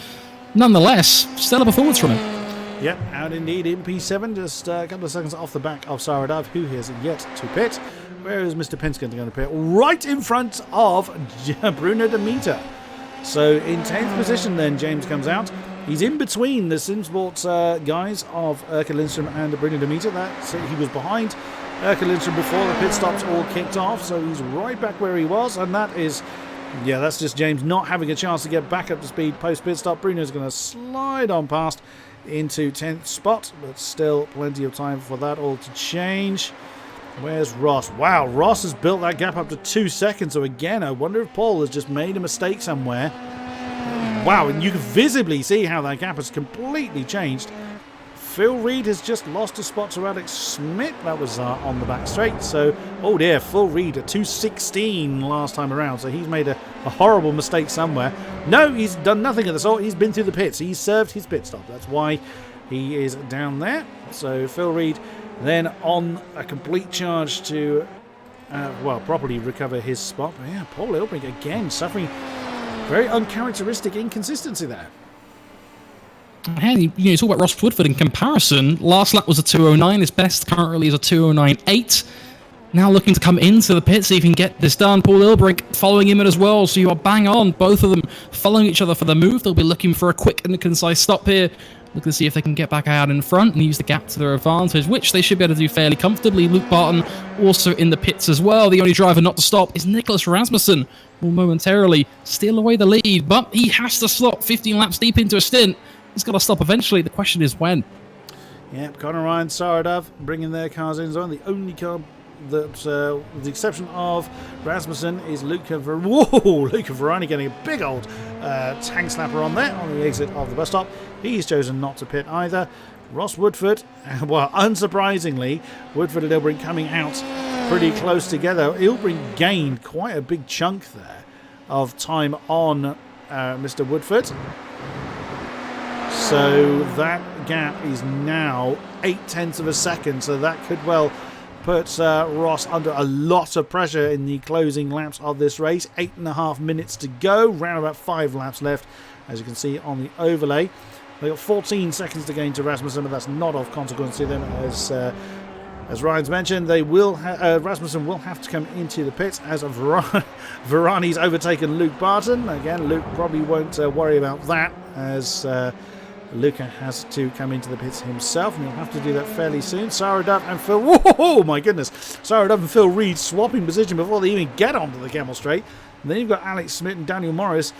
nonetheless, stellar performance from him. Yep, out indeed in P7, just a couple of seconds off the back of Saradav, who has yet to pit. Where is Mr. Pinsker going to pit? Right in front of Bruno Demeter. So in 10th position then, James comes out. He's in between the SimSports guys of Erka Lindström and Bruno Demeter. He was behind Erka Lindström before the pit stops all kicked off, so he's right back where he was, and that is... yeah, that's just James not having a chance to get back up to speed post-pit stop. Bruno's going to slide on past into 10th spot, but still plenty of time for that all to change. Where's Ross? Wow, Ross has built that gap up to 2 seconds. So again, I wonder if Paul has just made a mistake somewhere. Wow, and you can visibly see how that gap has completely changed. Phil Reed has just lost a spot to Alex Smith. That was on the back straight. So, oh dear, Phil Reed at 2:16 last time around. So he's made a horrible mistake somewhere. No, he's done nothing of the sort. He's been through the pits. He's served his pit stop. That's why he is down there. So Phil Reed then on a complete charge to, properly recover his spot. But yeah, Paul Ilbrink again suffering very uncharacteristic inconsistency there. And you talk about Ross Woodford in comparison. Last lap was a 2:09. His best currently is a 2:09.8. Now looking to come into the pit, see if he can get this done. Paul Ilbrink following him in as well. So you are bang on. Both of them following each other for the move. They'll be looking for a quick and concise stop here. Looking to see if they can get back out in front and use the gap to their advantage, which they should be able to do fairly comfortably. Luke Barton also in the pits as well. The only driver not to stop is Nicholas Rasmussen. Will momentarily steal away the lead, but he has to stop 15 laps deep into a stint. He's got to stop eventually. The question is when. Yep, Conor Ryan, Saradav bringing their cars in as well. The only car that, with the exception of Rasmussen, is Luca Verani getting a big old tank slapper on there on the exit of the bus stop. He's chosen not to pit either. Ross Woodford, well, unsurprisingly, Woodford and Ilbrink coming out pretty close together. Ilbrink gained quite a big chunk there of time on Mr. Woodford. So that gap is now 0.8 of a second. So that could well put Ross under a lot of pressure in the closing laps of this race. 8.5 minutes to go. Round about 5 laps left, as you can see on the overlay. They've got 14 seconds to gain to Rasmussen, but that's not of consequence to them. As Ryan's mentioned, they will Rasmussen will have to come into the pits as Verani's overtaken Luke Barton. Again, Luke probably won't worry about that, as Luca has to come into the pits himself, and he'll have to do that fairly soon. Saradav and Phil... Whoa, my goodness! Saradav and Phil Reed swapping position before they even get onto the camel straight. And then you've got Alex Smith and Daniel Morris,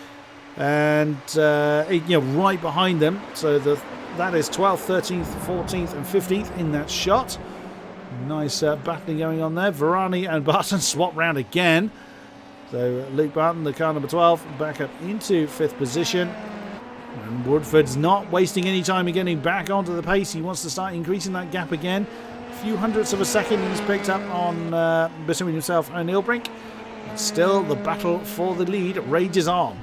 and right behind them. So that is 12th, 13th, 14th, and 15th in that shot. Nice battling going on there. Verani and Barton swap round again. So Luke Barton, the car number 12, back up into 5th position. And Woodford's not wasting any time in getting back onto the pace. He wants to start increasing that gap again. A few hundredths of a second he's picked up on between himself and Ilbrink. But still, the battle for the lead rages on.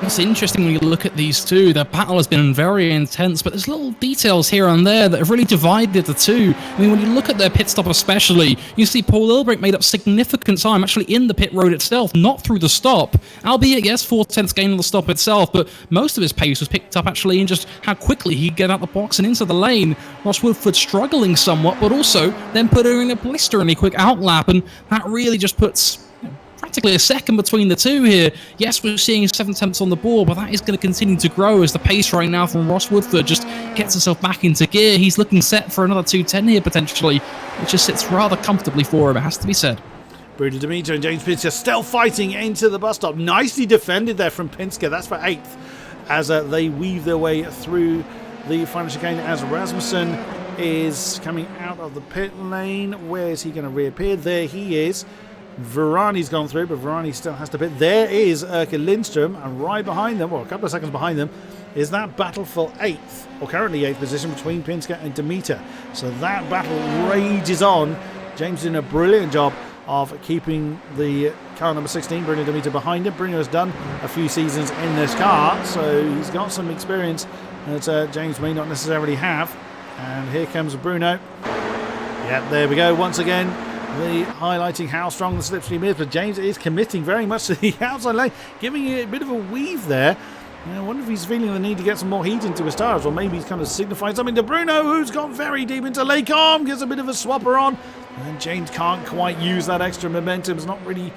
It's interesting when you look at these two. The battle has been very intense, but there's little details here and there that have really divided the two. I mean, when you look at their pit stop especially, you see Paul Ilbrink made up significant time actually in the pit road itself, not through the stop. Albeit, yes, 4/10 gain on the stop itself, but most of his pace was picked up actually in just how quickly he'd get out the box and into the lane. Ross Woodford struggling somewhat, but also then putting in a blisteringly quick outlap, and that really just puts practically a second between the two here. Yes, we're seeing 7 tenths on the board, but that is going to continue to grow as the pace right now from Ross Woodford just gets himself back into gear. He's looking set for another 2:10 here potentially, which just sits rather comfortably for him, it has to be said. Bruno Demeter and James Pinsker still fighting into the bus stop. Nicely defended there from Pinsker. That's for 8th as they weave their way through the final chicane as Rasmussen is coming out of the pit lane. Where is he going to reappear? There he is. Verani's gone through, but Verani still has to pit. There is Erka Lindström, and right behind them, or a couple of seconds behind them, is that battle for 8th, or currently 8th position between Pinsker and Demeter. So that battle rages on. James doing a brilliant job of keeping the car number 16, Bruno Demeter behind him. Bruno has done a few seasons in this car, so he's got some experience that James may not necessarily have. And here comes Bruno. Yeah, there we go. Once again, the highlighting how strong the slipstream is, but James is committing very much to the outside lane, giving it a bit of a weave there. I wonder if he's feeling the need to get some more heat into his tyres, or maybe he's kind of signifying something to Bruno, who's gone very deep into Lacombe, gets a bit of a swapper on, and James can't quite use that extra momentum. It's not really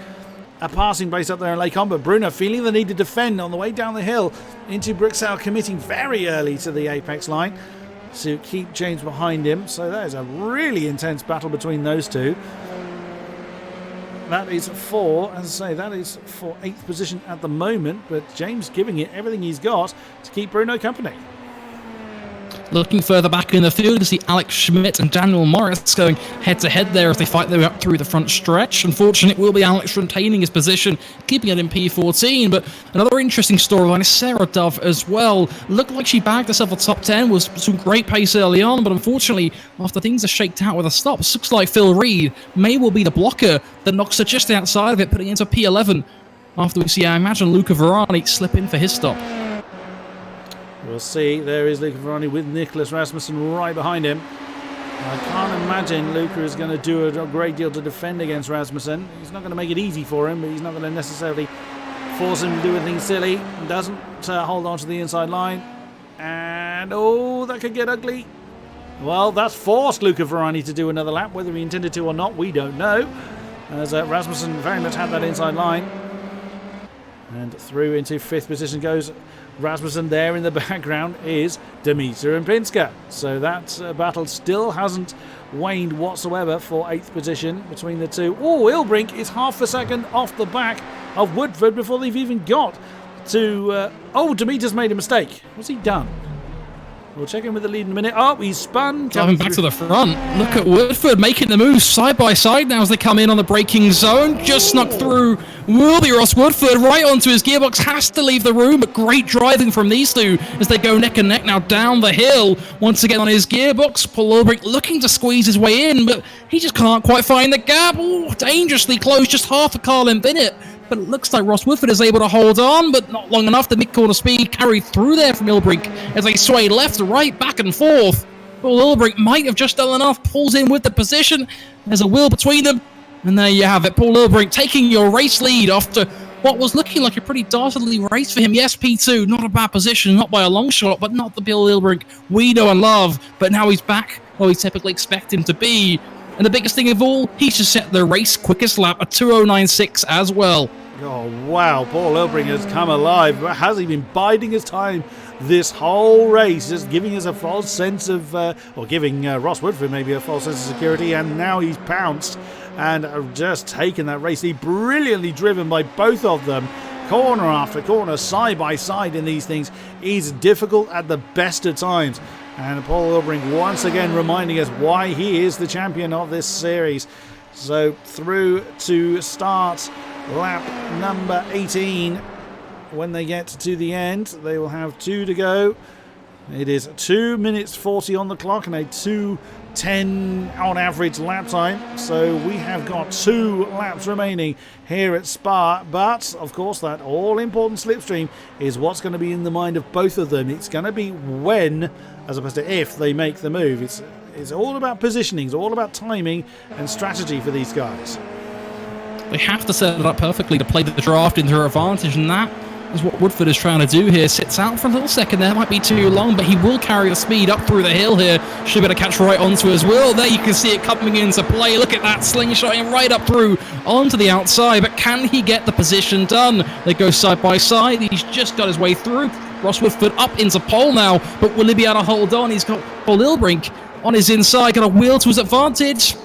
a passing place up there in Lacombe, but Bruno feeling the need to defend on the way down the hill into Brixell, committing very early to the apex line to keep James behind him. So that is a really intense battle between those two. That is for, as I say, that is for 8th position at the moment, but James giving it everything he's got to keep Bruno company. Looking further back in the field, you see Alex Schmidt and Daniel Morris going head-to-head there as they fight their way up through the front stretch. Unfortunately, it will be Alex retaining his position, keeping it in P14. But another interesting storyline is Sarah Dove as well. Looked like she bagged herself a top 10, was some great pace early on, but unfortunately, after things are shaked out with a stop, it looks like Phil Reed may well be the blocker that knocks her just outside of it, putting it into P11. After we see, I imagine, Luca Verani slip in for his stop. We'll see. There is Luca Verani with Nicholas Rasmussen right behind him. I can't imagine Luca is going to do a great deal to defend against Rasmussen. He's not going to make it easy for him, but he's not going to necessarily force him to do anything silly. Doesn't hold on to the inside line. And, oh, that could get ugly. Well, that's forced Luca Verani to do another lap. Whether he intended to or not, we don't know. As Rasmussen very much had that inside line. And through into 5th position goes Rasmussen. There in the background is Demeter and Pinsker. So that battle still hasn't waned whatsoever for 8th position between the two. Oh, Ilbrink is half a second off the back of Woodford before they've even got to... oh, Demeter's made a mistake. What's he done? We'll check in with the lead in a minute. Oh, he's spun. Driving back to the front. Look at Woodford making the move side by side now as they come in on the braking zone. Just snuck through. Will be Ross Woodford right onto his gearbox. Has to leave the room, but great driving from these two as they go neck and neck now down the hill. Once again on his gearbox. Paul Ulbrich looking to squeeze his way in, but he just can't quite find the gap. Oh, dangerously close, just half a car length in it. But it looks like Ross Woodford is able to hold on, but not long enough. The mid-corner speed carried through there from Ilbrink as they sway left to right, back and forth. Paul Ilbrink might have just done enough, pulls in with the position. There's a wheel between them, and there you have it. Paul Ilbrink taking your race lead after what was looking like a pretty dastardly race for him. Yes, P2, not a bad position, not by a long shot, but not the Paul Ilbrink we know and love. But now he's back where we typically expect him to be. And the biggest thing of all, he's just set the race quickest lap at 2:09.6 as well. Oh, wow. Paul Ilbrink has come alive. Has he been biding his time this whole race, just giving us a false sense of, or giving Ross Woodford maybe a false sense of security, and now he's pounced and just taken that race. He brilliantly driven by both of them. Corner after corner, side by side in these things is difficult at the best of times. And Paul Ilbrink once again reminding us why he is the champion of this series. So through to start lap number 18. When they get to the end, they will have 2 to go. It is 2 minutes 40 on the clock and a 2:10 on average lap time. So we have got 2 laps remaining here at Spa. But, of course, that all-important slipstream is what's going to be in the mind of both of them. It's going to be when, as opposed to if, they make the move. It's all about positioning. It's all about timing and strategy for these guys. They have to set it up perfectly to play the draft into their advantage, and that is what Woodford is trying to do here. Sits out for a little second there, might be too long, but he will carry the speed up through the hill here. Should be able to catch right onto his wheel. There you can see it coming into play. Look at that, slingshotting right up through onto the outside, but can he get the position done? They go side by side. He's just got his way through. Ross Woodford up into pole now, but will he be able to hold on? He's got Paul Ilbrink on his inside, got a wheel to his advantage.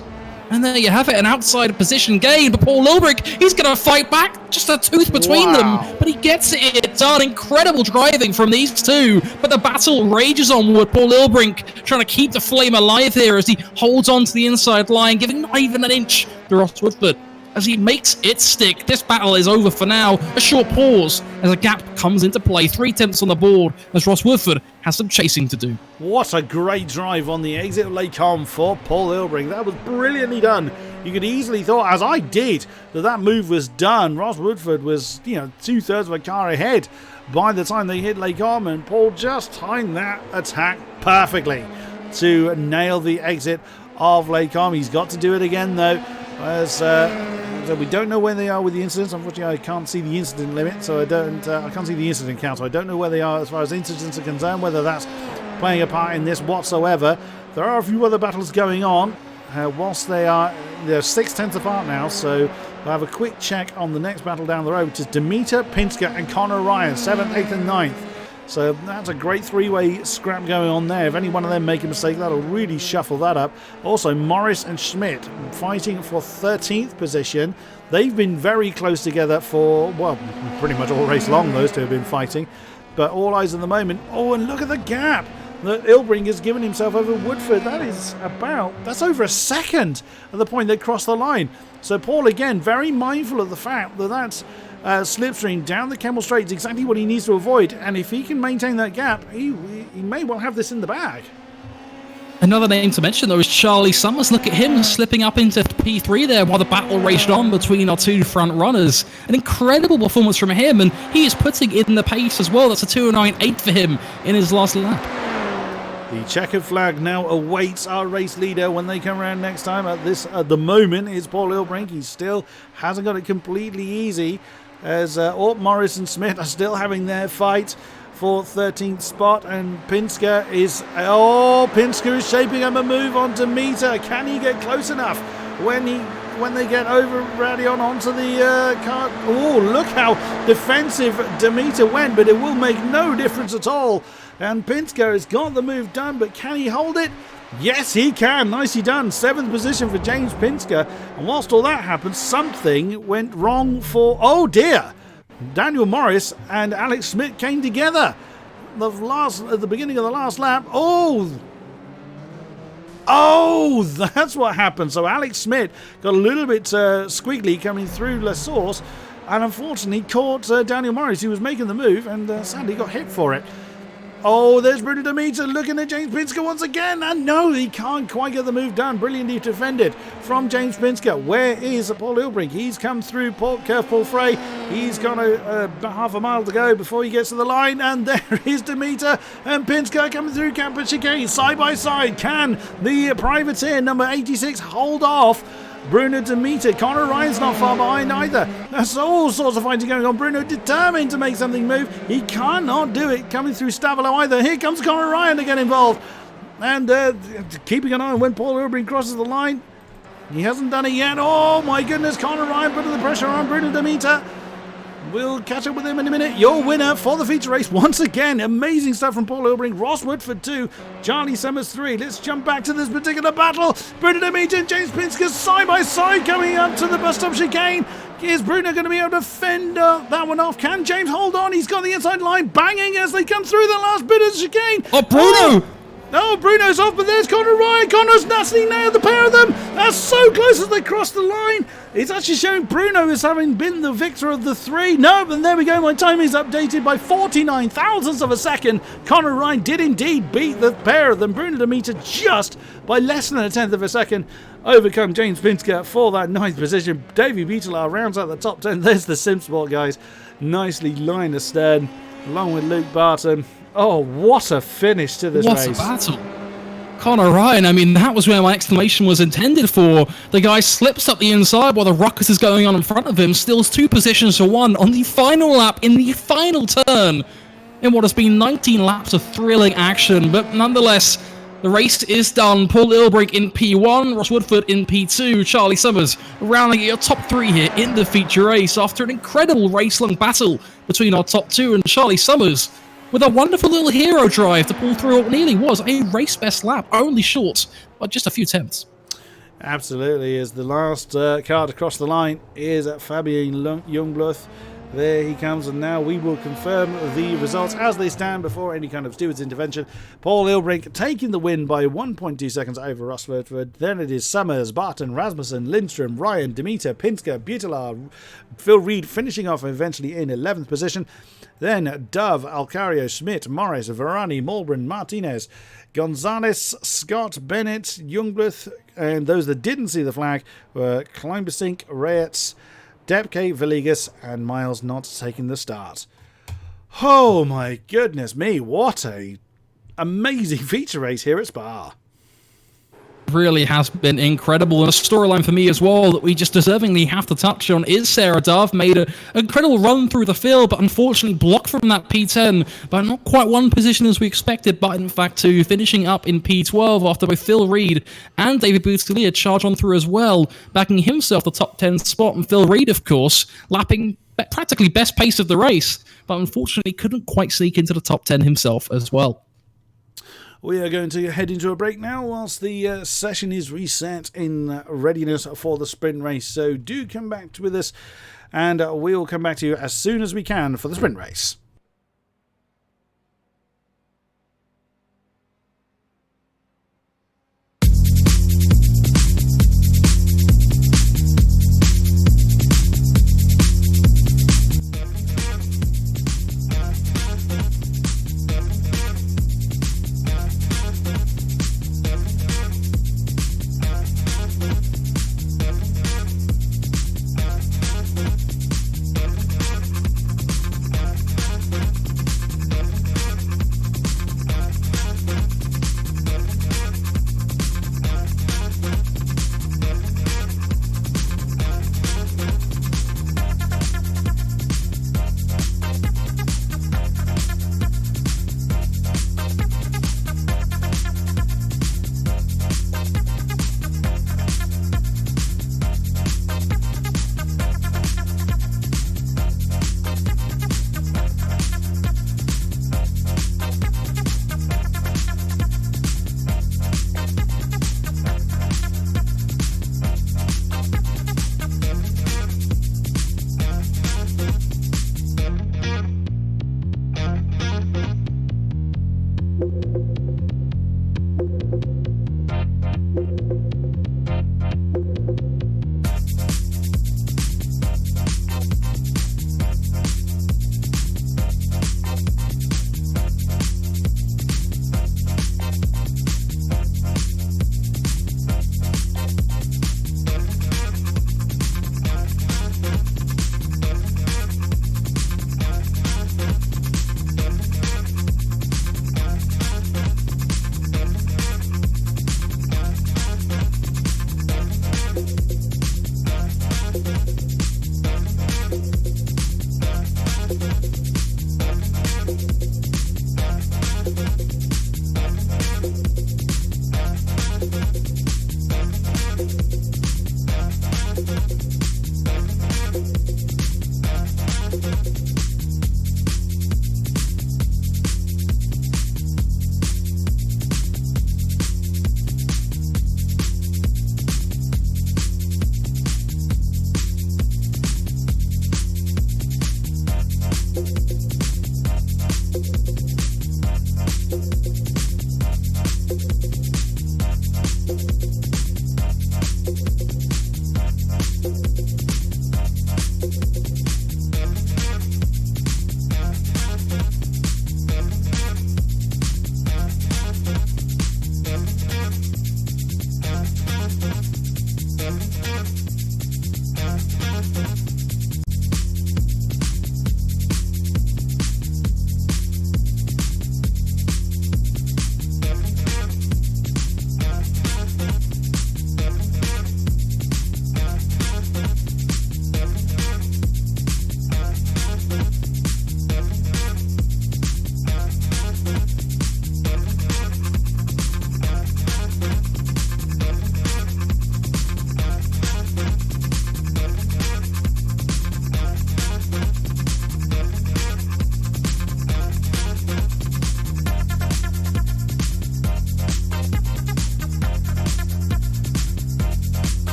And there you have it, an outside position gain. But Paul Ulbrich, he's going to fight back. Just a tooth between them. But he gets it done. Incredible driving from these two. But the battle rages onward. Paul Ulbrich trying to keep the flame alive here as he holds on to the inside line, giving not even an inch to Ross Woodford. as he makes it stick. This battle is over for now. A short pause as a gap comes into play. 3 tenths on the board as Ross Woodford has some chasing to do. What a great drive on the exit of Lacombe for Paul Ilbrink. That was brilliantly done. You could easily thought, as I did, that move was done. Ross Woodford was, 2/3 of a car ahead by the time they hit Lacombe, and Paul just timed that attack perfectly to nail the exit of Lacombe. He's got to do it again, though, as so we don't know where they are with the incidents. Unfortunately, I can't see the incident limit, so I can't see the incident count, so I don't know where they are as far as incidents are concerned, whether that's playing a part in this whatsoever. There are a few other battles going on, whilst they're 6 tenths apart now, so we'll have a quick check on the next battle down the road, which is Demeter, Pinsker and Conor Ryan, 7th, 8th and 9th. So that's a great 3-way scrap going on there. If any one of them make a mistake, that'll really shuffle that up. Also, Morris and Schmidt fighting for 13th position. They've been very close together for, well, pretty much all race long, those two have been fighting. But all eyes at the moment. Oh, and look at the gap that Ilbrink has given himself over Woodford. That's over a second at the point they cross the line. So Paul, again, very mindful of the fact that that's slipstream down the Kemmel Straight is exactly what he needs to avoid, and if he can maintain that gap, he may well have this in the bag. Another name to mention, though, is Charley Summers. Look at him slipping up into P3 there while the battle raged on between our 2 front runners. An incredible performance from him, and he is putting in the pace as well. That's a 2:09.8 for him in his last lap. The checkered flag now awaits our race leader when they come around next time. At the moment, is Paul Ilbrink. He still hasn't got it completely easy, as Morris and Smith are still having their fight for 13th spot, and Pinsker is shaping up a move on Demeter. Can he get close enough when they get over Radion onto the car? Oh, look how defensive Demeter went, but it will make no difference at all. And Pinsker has got the move done, but can he hold it? Yes, he can. Nicely done. 7th position for James Pinsker. And whilst all that happened, something went wrong for... Oh, dear. Daniel Morris and Alex Smith came together at the beginning of the last lap. Oh, that's what happened. So Alex Smith got a little bit squiggly coming through La Source, and unfortunately caught Daniel Morris, who was making the move, and sadly got hit for it. Oh, there's Bruno Demeter looking at James Pinsker once again, and no, he can't quite get the move done. Brilliantly defended from James Pinsker. Where is Paul Ilbrink? He's come through Curve Paul Frey. He's got half a mile to go before he gets to the line, and there is Demeter and Pinsker coming through Camper Chicane side by side. Can the privateer number 86 hold off Bruno Demeter? Conor Ryan's not far behind either. There's all sorts of fighting going on. Bruno determined to make something move. He cannot do it coming through Stavilo either. Here comes Conor Ryan to get involved. And keeping an eye on when Paul Ilbrink crosses the line. He hasn't done it yet. Oh my goodness, Conor Ryan putting the pressure on Bruno Demeter. We'll catch up with him in a minute. Your winner for the feature race once again. Amazing stuff from Paul Ilbrink. Ross Woodford 2, Charley Summers 3. Let's jump back to this particular battle. Bruno Demeter and James Pinsker side by side coming up to the bus stop chicane. Is Bruno going to be able to fend that one off? Can James hold on? He's got the inside line banging as they come through the last bit of the chicane. Oh, Bruno! Oh, Bruno's off, but there's Conor Ryan. Conor's nicely nailed the pair of them. That's so close as they cross the line. It's actually showing Bruno as having been the victor of the 3. No, but there we go. My time is updated by 49 thousandths of a second. Conor Ryan did indeed beat the pair of them. Bruno Demeter just by less than a 10th of a second overcome James Pinsker for that 9th position. Davey Beetler rounds out the top 10. There's the Simsport guys. Nicely line astern, along with Luke Barton. Oh, what a finish to this race. What a battle. Conor Ryan, I mean, that was where my exclamation was intended for. The guy slips up the inside while the ruckus is going on in front of him, steals 2 positions to 1 on the final lap in the final turn in what has been 19 laps of thrilling action. But nonetheless, the race is done. Paul Ilbrink in P1, Ross Woodford in P2, Charley Summers rounding your top 3 here in the feature race after an incredible race-long battle between our top 2 and Charley Summers, with a wonderful little hero drive to pull through what nearly was a race best lap, only short by just a few tenths. Absolutely, as the last car to cross the line is Fabien Jungbluth. There he comes, and now we will confirm the results as they stand before any kind of steward's intervention. Paul Ilbrink taking the win by 1.2 seconds over Ross Woodford. Then it is Summers, Barton, Rasmussen, Lindstrom, Ryan, Demeter, Pinsker, Butelaar, Phil Reed finishing off eventually in 11th position. Then Dove, Alcario, Schmidt, Morris, Varani, Malbrin, Martinez, Gonzalez, Scott, Bennett, Youngbloth, and those that didn't see the flag were Kleimbesink, Reyes, Depke, Villegas, and Miles not taking the start. Oh my goodness me, what a amazing feature race here at Spa. Really has been incredible, and a storyline for me as well that we just deservingly have to touch on is Sarah Dove made an incredible run through the field, but unfortunately blocked from that P10 by not quite one position as we expected, but in fact two, finishing up in P12 after both Phil Reed and David Boutilier charge on through as well, backing himself the top 10 spot, and Phil Reed of course lapping practically best pace of the race, but unfortunately couldn't quite sneak into the top 10 himself as well. We are going to head into a break now whilst the session is reset in readiness for the sprint race. So do come back with us, and we'll come back to you as soon as we can for the sprint race.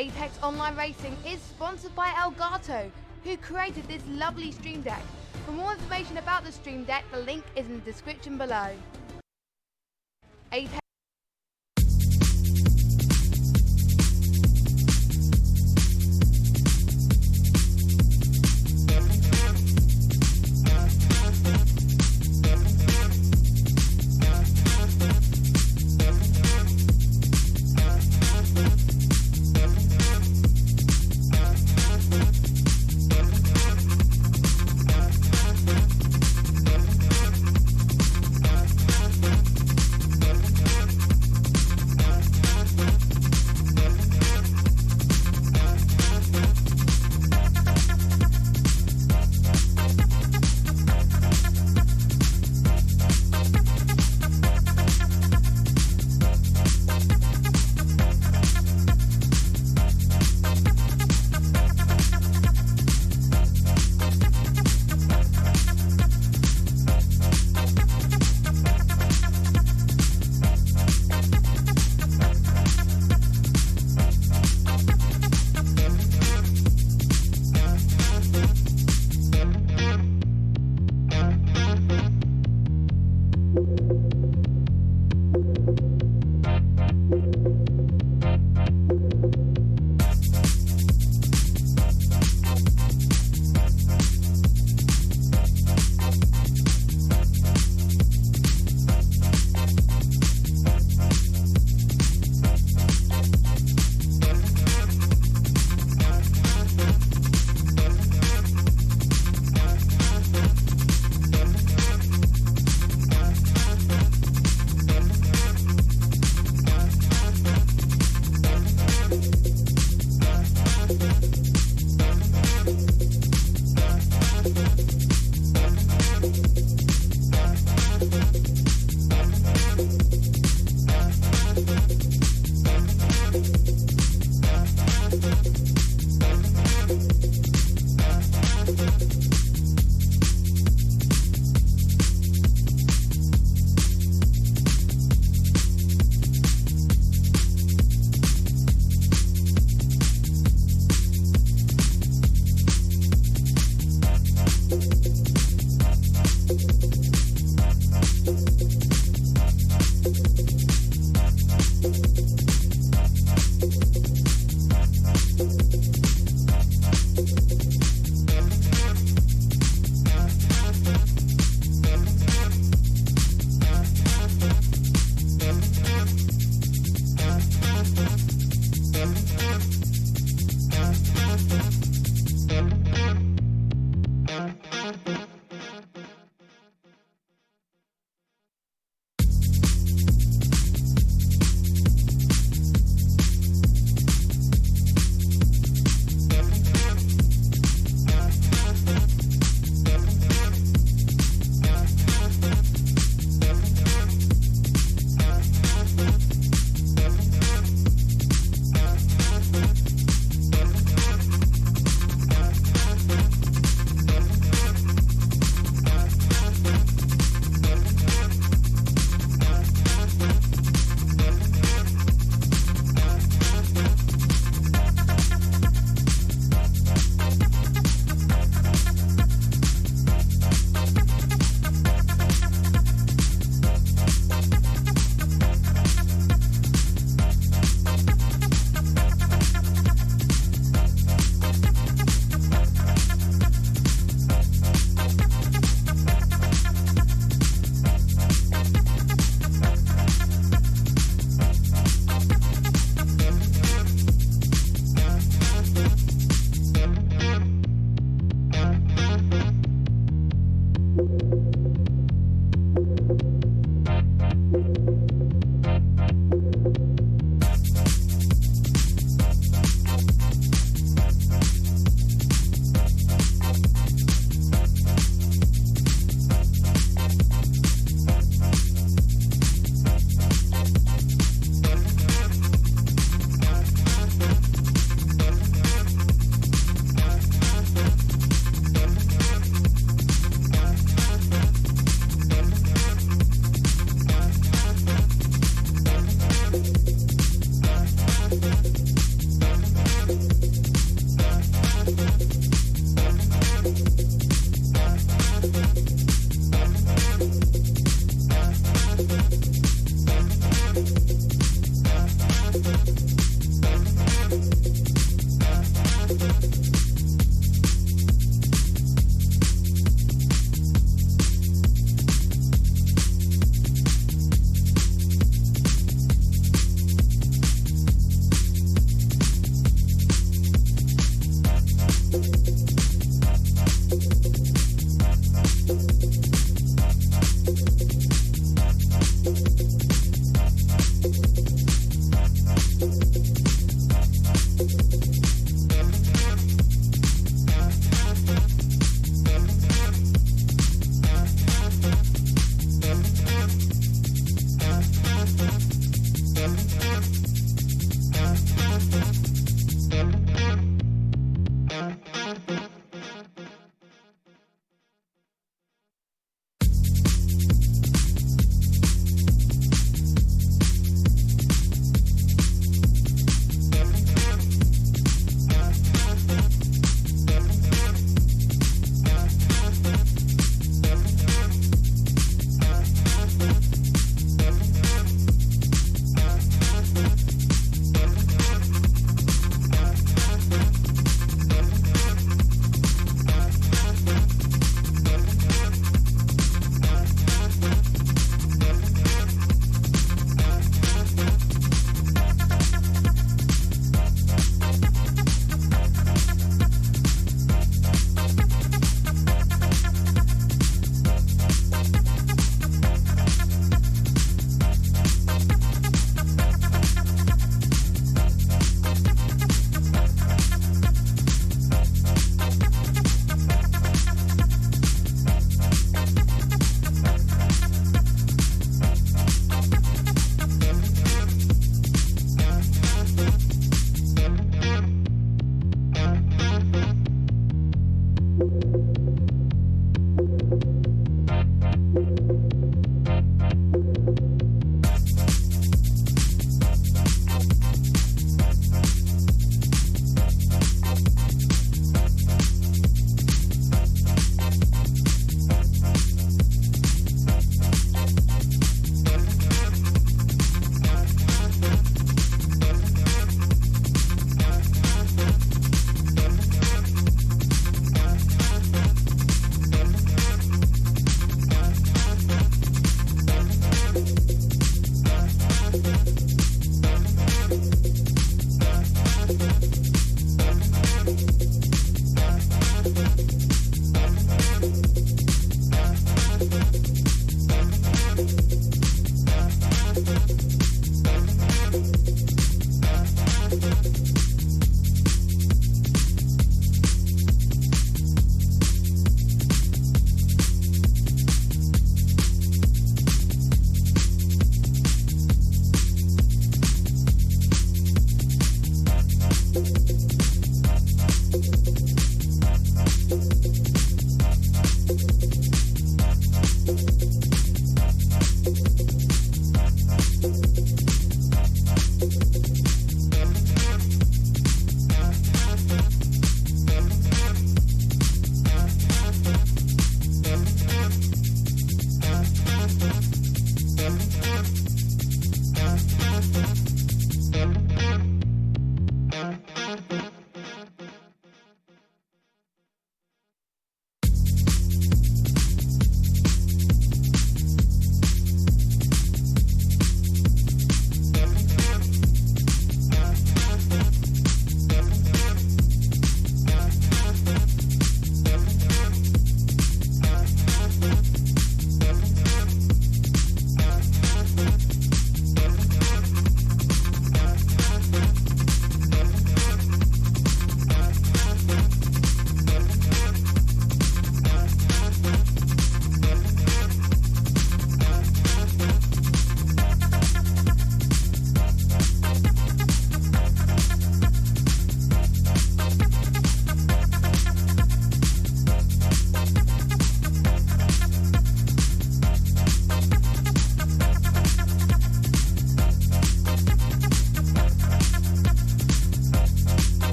Apex Online Racing is sponsored by Elgato, who created this lovely stream deck. For more information about the stream deck, the link is in the description below. Apex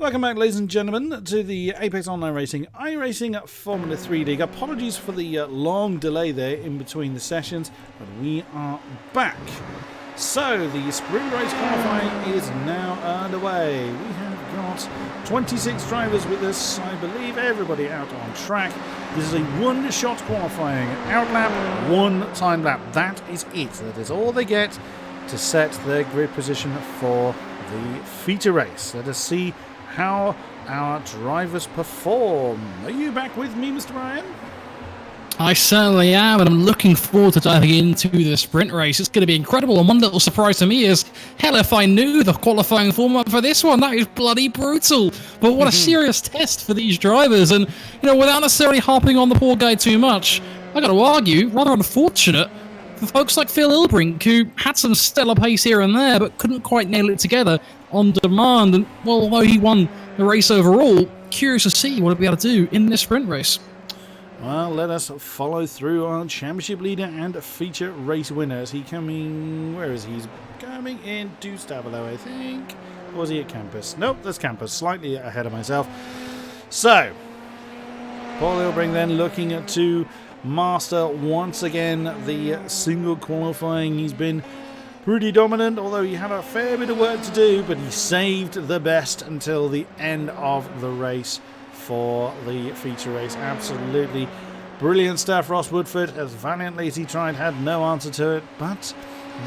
Welcome back, ladies and gentlemen, to the Apex Online Racing iRacing Formula 3 League. Apologies for the long delay there in between the sessions, but we are back. So, the sprint race qualifying is now underway. We have got 26 drivers with us. I believe everybody out on track. This is a one-shot qualifying. Outlap, one time lap. That is it. That is all they get to set their grid position for the feature race. Let us see how our drivers perform. Are you back with me, Mr. Ryan? I certainly am, and I'm looking forward to diving into the sprint race. It's going to be incredible, and one little surprise to me is, hell if I knew the qualifying format for this one. That is bloody brutal. But what a serious test for these drivers, and without necessarily harping on the poor guy too much, I got to argue, rather unfortunate for folks like Phil Ilbrink, who had some stellar pace here and there, but couldn't quite nail it together on demand. And well, although he won the race overall, curious to see what he'll be able to do in this sprint race. Well, let us follow through our championship leader and feature race winner. Is he coming? Where is he? He's coming into Stavelo, I think. Or was he at campus? Nope, that's campus. Slightly ahead of myself. So, Paul Ilbrink then looking to master once again the single qualifying. He's been pretty dominant, although he had a fair bit of work to do, but he saved the best until the end of the race for the feature race. Absolutely brilliant stuff. Ross Woodford, as valiantly as he tried, had no answer to it, but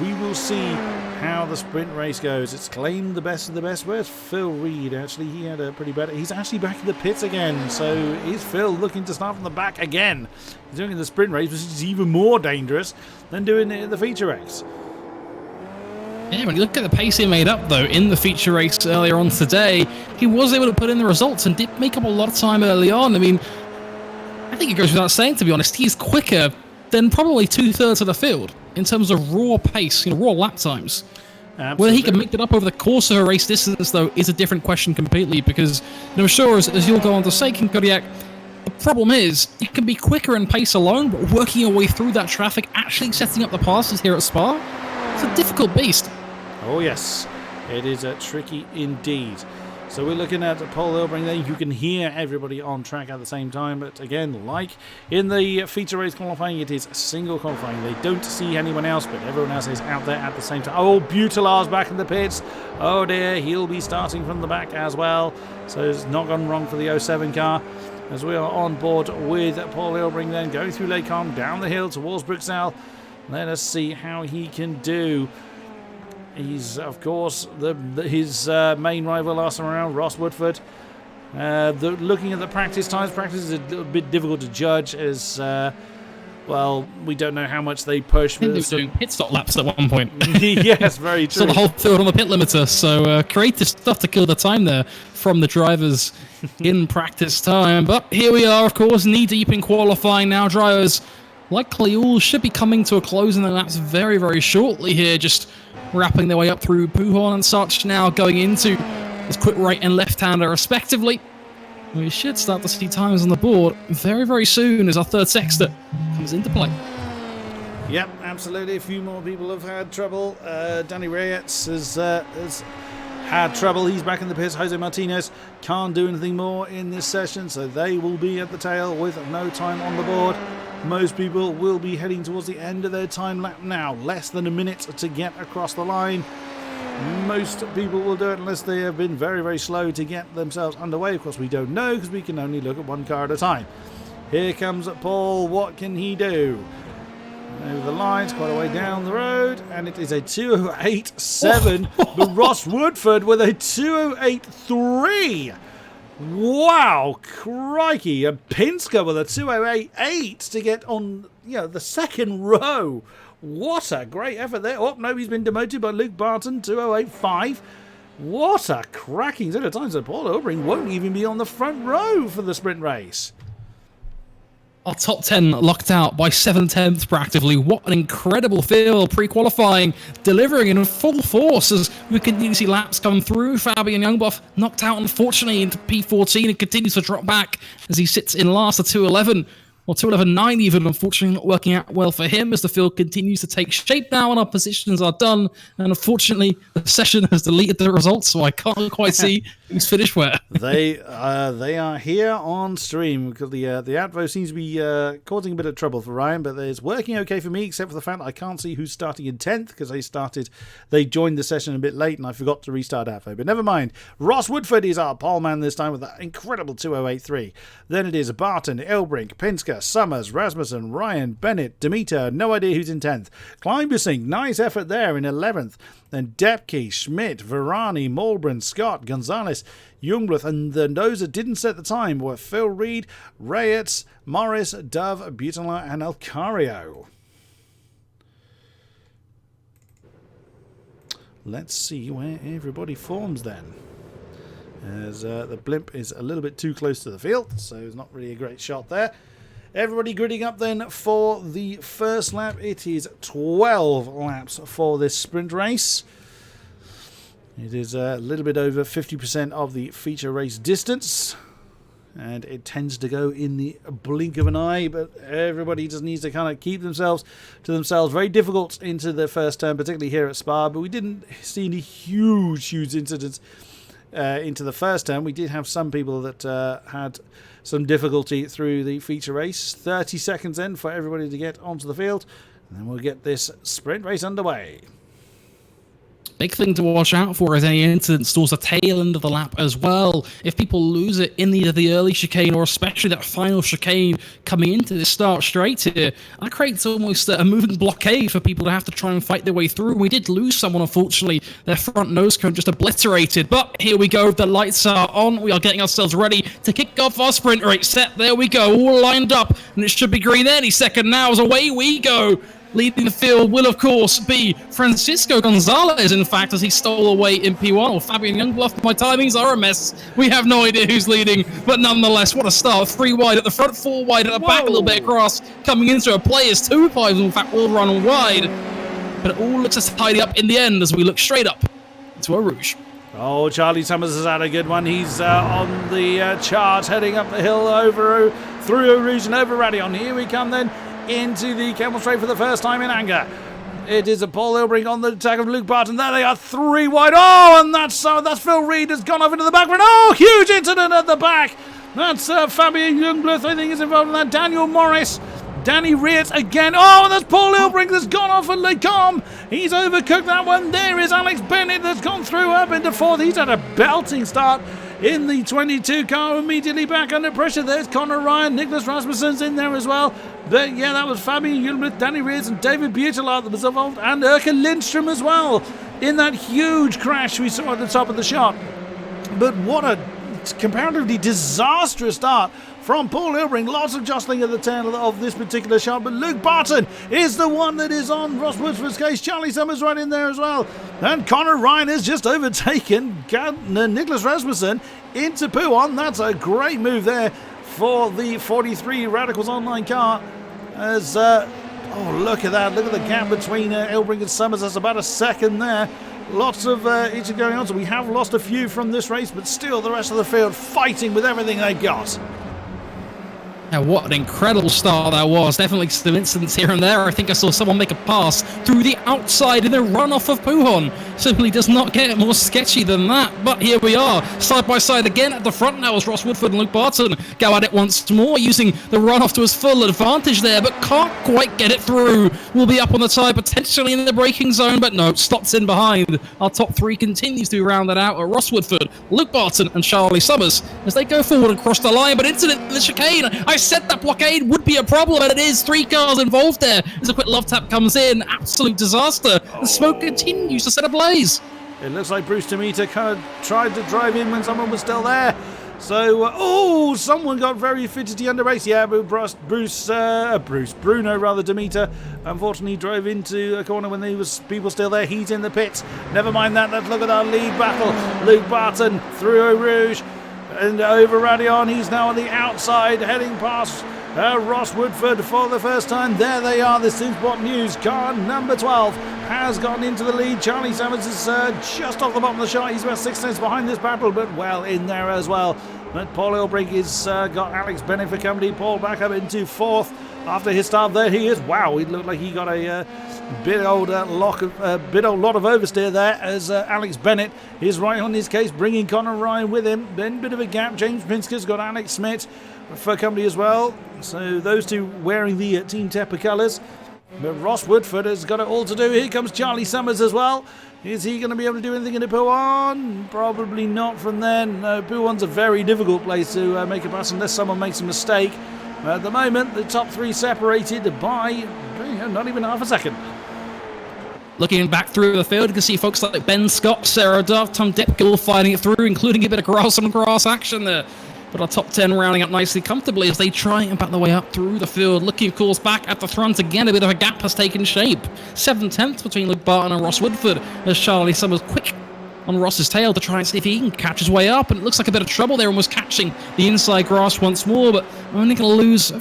we will see how the sprint race goes. It's claimed the best of the best. Where's Phil Reed? Actually, he had a pretty bad... He's actually back in the pits again, so is Phil looking to start from the back again? He's doing the sprint race, which is even more dangerous than doing it in the feature race. Yeah, when you look at the pace he made up, though, in the feature race earlier on today, he was able to put in the results and did make up a lot of time early on. I mean, I think it goes without saying, to be honest, he's quicker than probably 2/3 of the field in terms of raw pace, raw lap times. Absolutely. Whether he can make it up over the course of a race distance, though, is a different question completely, because, sure, as you'll go on to say, King-Kodiak, the problem is, you can be quicker in pace alone, but working your way through that traffic, actually setting up the passes here at Spa, it's a difficult beast. Oh yes, it is tricky indeed. So we're looking at Paul Ilbrink there. You can hear everybody on track at the same time, but again, like in the feature race qualifying, it is single qualifying. They don't see anyone else, but everyone else is out there at the same time. Oh, Butalar's back in the pits. Oh dear, he'll be starting from the back as well. So it's not gone wrong for the 07 car. As we are on board with Paul Ilbrink then, going through Lacombe, down the hill towards Bruxelles. Let us see how he can do. He's, of course, his main rival last time around, Ross Woodford. Looking at the practice times, practice is a little bit difficult to judge as, well, we don't know how much they push. I think they were doing pit stop laps at one point. Yes, very true. So the whole field on the pit limiter, so creative stuff to kill the time there from the drivers in practice time. But here we are, of course, knee-deep in qualifying now. Drivers likely all should be coming to a close in the laps very, very shortly here, just wrapping their way up through Pujon and such, now going into this quick right and left-hander respectively. We should start to see times on the board very, very soon as our third sextet comes into play. Yep, absolutely. A few more people have had trouble. Danny Reyes has had trouble. He's back in the pits. Jose Martinez can't do anything more in this session, so they will be at the tail with no time on the board. Most people will be heading towards the end of their time lap now. Less than a minute to get across the line. Most people will do it unless they have been very, very slow to get themselves underway. Of course, we don't know because we can only look at one car at a time. Here comes Paul. What can he do? Over the lines, quite a way down the road, and it is a 2:08.7. But Ross Woodford with a 2:08.3. Wow, crikey. And Pinsker with a 2:08.8 to get on, the second row. What a great effort there. Oh, no, he's been demoted by Luke Barton, 2:08.5. What a cracking set of times. So Paul Ilbrink won't even be on the front row for the sprint race. Our top 10 locked out by 7/10 practically. What an incredible field pre-qualifying, delivering in full force as we continue to see laps come through. Fabian Youngbuff knocked out, unfortunately, into P14 and continues to drop back as he sits in last at 2:11. or 2:11.9 even, unfortunately not working out well for him as the field continues to take shape now and our positions are done. And unfortunately, the session has deleted the results, so I can't quite see who's finished where. They are here on stream because the advo seems to be causing a bit of trouble for Ryan, but it's working okay for me, except for the fact I can't see who's starting in 10th because they joined the session a bit late and I forgot to restart advo. But never mind. Ross Woodford is our pole man this time with that incredible 2:08.3. Then it is Barton, Elbrink, Pinsker, Summers, Rasmussen, Ryan, Bennett, Demeter, no idea who's in 10th. Climbusing, nice effort there in 11th. Then Depke, Schmidt, Varani, Malbran, Scott, Gonzalez, Youngbloth, and those that didn't set the time were Phil Reed, Rayetz, Morris, Dove, Butala, and Alcario. Let's see where everybody forms then. As the blimp is a little bit too close to the field, so it's not really a great shot there. Everybody gridding up then for the first lap. It is 12 laps for this sprint race. It is a little bit over 50% of the feature race distance. And it tends to go in the blink of an eye, but everybody just needs to kind of keep themselves to themselves. Very difficult into the first turn, particularly here at Spa, but we didn't see any huge incidents into the first turn. We did have some people that had some difficulty through the feature race. 30 seconds then for everybody to get onto the field, and then we'll get this sprint race underway. Big thing to watch out for is any incidents towards the tail end of the lap as well. If people lose it in either the early chicane or especially that final chicane coming into this start straight here, that creates almost a moving blockade for people to have to try and fight their way through. We did lose someone, unfortunately. Their front nose cone just obliterated. But here we go. The lights are on. We are getting ourselves ready to kick off our sprint race. Set. There we go. All lined up. And it should be green any second now as away we go. Leading the field will, of course, be Francisco Gonzalez, in fact, as he stole away in P1, or Fabian Youngbloth. My timings are a mess. We have no idea who's leading, but nonetheless, what a start. 3 wide at the front, 4 wide at the back, a little bit across, coming into a players 2 5, in fact, will run wide. But it all looks as tidy up in the end as we look straight up into a Rouge. Oh, Charley Summers has had a good one. He's on the chart, heading up the hill over through Rouge and over Radion. Here we come then into the Camel Straight for the first time in anger. It is a Paul Ilbrink on the attack of Luke Barton. There they are, 3 wide. Oh, and that's Phil Reed has gone off into the back. Oh, huge incident at the back. That's Fabian Youngbloth, I think, is involved in that. Daniel Morris. Danny Reyes again. Oh, and that's Paul Ilbrink that's gone off at Lecom. He's overcooked that one. There is Alex Bennett that's gone through up into 4th. He's had a belting start in the 22 car, immediately back under pressure. There's Conor Ryan. Nicholas Rasmussen's in there as well. But yeah, that was Fabian Youngbloth, Danny Reyes and David Butala that was involved, and Erka Lindstrom as well in that huge crash we saw at the top of the shot. But what a comparatively disastrous start from Paul Ilbrink. Lots of jostling at the tail of this particular shot, but Luke Barton is the one that is on Ross Woodford's case. Charley Summers right in there as well. And Conor Ryan has just overtaken Nicholas Rasmussen into P1. That's a great move there for the 43 Radicals Online car. As oh, look at that. Look at the gap between Ilbrink and Summers. That's about a second there. Lots of itching going on. So we have lost a few from this race, but still the rest of the field fighting with everything they've got. Yeah, what an incredible start that was. Definitely some incidents here and there. I think I saw someone make a pass through the outside in the runoff of Pujon. Simply does not get more sketchy than that. But here we are, side by side again at the front now as Ross Woodford and Luke Barton go at it once more, using the runoff to his full advantage there, but can't quite get it through. We'll be up on the tyre, potentially in the braking zone, but no, stops in behind. Our top 3 continues to round that out at Ross Woodford, Luke Barton and Charley Summers as they go forward and cross the line, but incident in the chicane. I said that blockade would be a problem, and it is. 3 cars involved there as a quick love tap comes in. Absolute disaster. The smoke continues to set ablaze. It looks like Bruce Demeter kind of tried to drive in when someone was still there. So, oh, someone got very fidgety under race. Yeah, but Bruno Demeter, unfortunately drove into a corner when there was people still there. He's in the pits. Never mind that. Let's look at our lead battle. Luke Barton through Eau Rouge and over Radion. He's now on the outside, heading past Ross Woodford for the first time. There they are, the Simspot News car number 12 has gotten into the lead. Charley Summers is just off the bottom of the shot. He's about 6 tenths behind this battle, but well in there as well. But Paul Ilbrigg has got Alex Bennett for company. Paul back up into 4th after his start. There he is. Wow, it looked like he got a bit old lot of oversteer there as Alex Bennett is right on his case, bringing Conor Ryan with him. Then bit of a gap. James Pinsker's got Alex Smith for company as well. So those two wearing the Team Tepper colours. But Ross Woodford has got it all to do. Here comes Charley Summers as well. Is he going to be able to do anything into Pooh-1? Probably not from then. No, Pooh-1's a very difficult place to make a pass unless someone makes a mistake. At the moment, the top 3 separated by not even half a second. Looking back through the field, you can see folks like Ben Scott, Sarah Dove, Tom Depkill fighting it through, including a bit of grass on grass action there. But our top 10 rounding up nicely, comfortably as they try and back their way up through the field. Looking, of course, back at the front again, a bit of a gap has taken shape. 7/10 between Luke Barton and Ross Woodford as Charley Summers quick on Ross's tail to try and see if he can catch his way up. And it looks like a bit of trouble there and was catching the inside grass once more. But we're only going to lose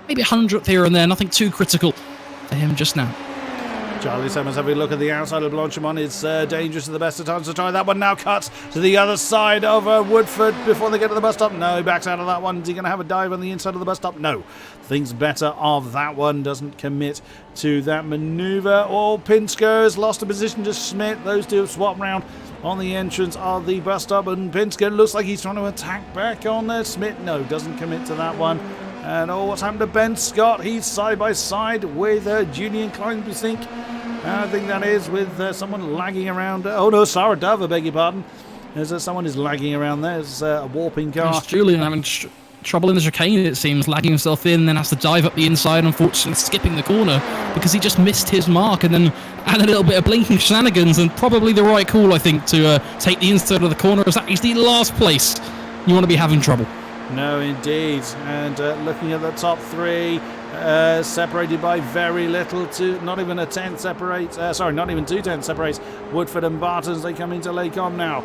maybe 100th here and there. Nothing too critical for him just now. Charley Summers having a look at the outside of Blanchimont. It's dangerous at the best of times to try that one. Now cuts to the other side of Woodford before they get to the bus stop. No, he backs out of that one. Is he going to have a dive on the inside of the bus stop? No. Thinks better of that one. Doesn't commit to that manoeuvre. Oh, Pinsker has lost a position to Schmidt. Those two have swapped round on the entrance of the bus stop. And Pinsker looks like he's trying to attack back on there. Schmidt, no, doesn't commit to that one. And oh, what's happened to Ben Scott? He's side by side with Julian Klein-Busink. I think that is with someone lagging around. Oh no, Sarah Dove, I beg your pardon. There's someone is lagging around there. There's a warping car. It's Julian having trouble in the chicane, it seems, lagging himself in, then has to dive up the inside, unfortunately skipping the corner because he just missed his mark, and then add a little bit of blinking shenanigans, and probably the right call, I think, to take the inside of the corner, as that is the last place you want to be having trouble. No, indeed. And looking at the top 3, separated by very little, to not even a 10 separates. Not even 2 10 separates Woodford and Bartons. They come into Lacombe now.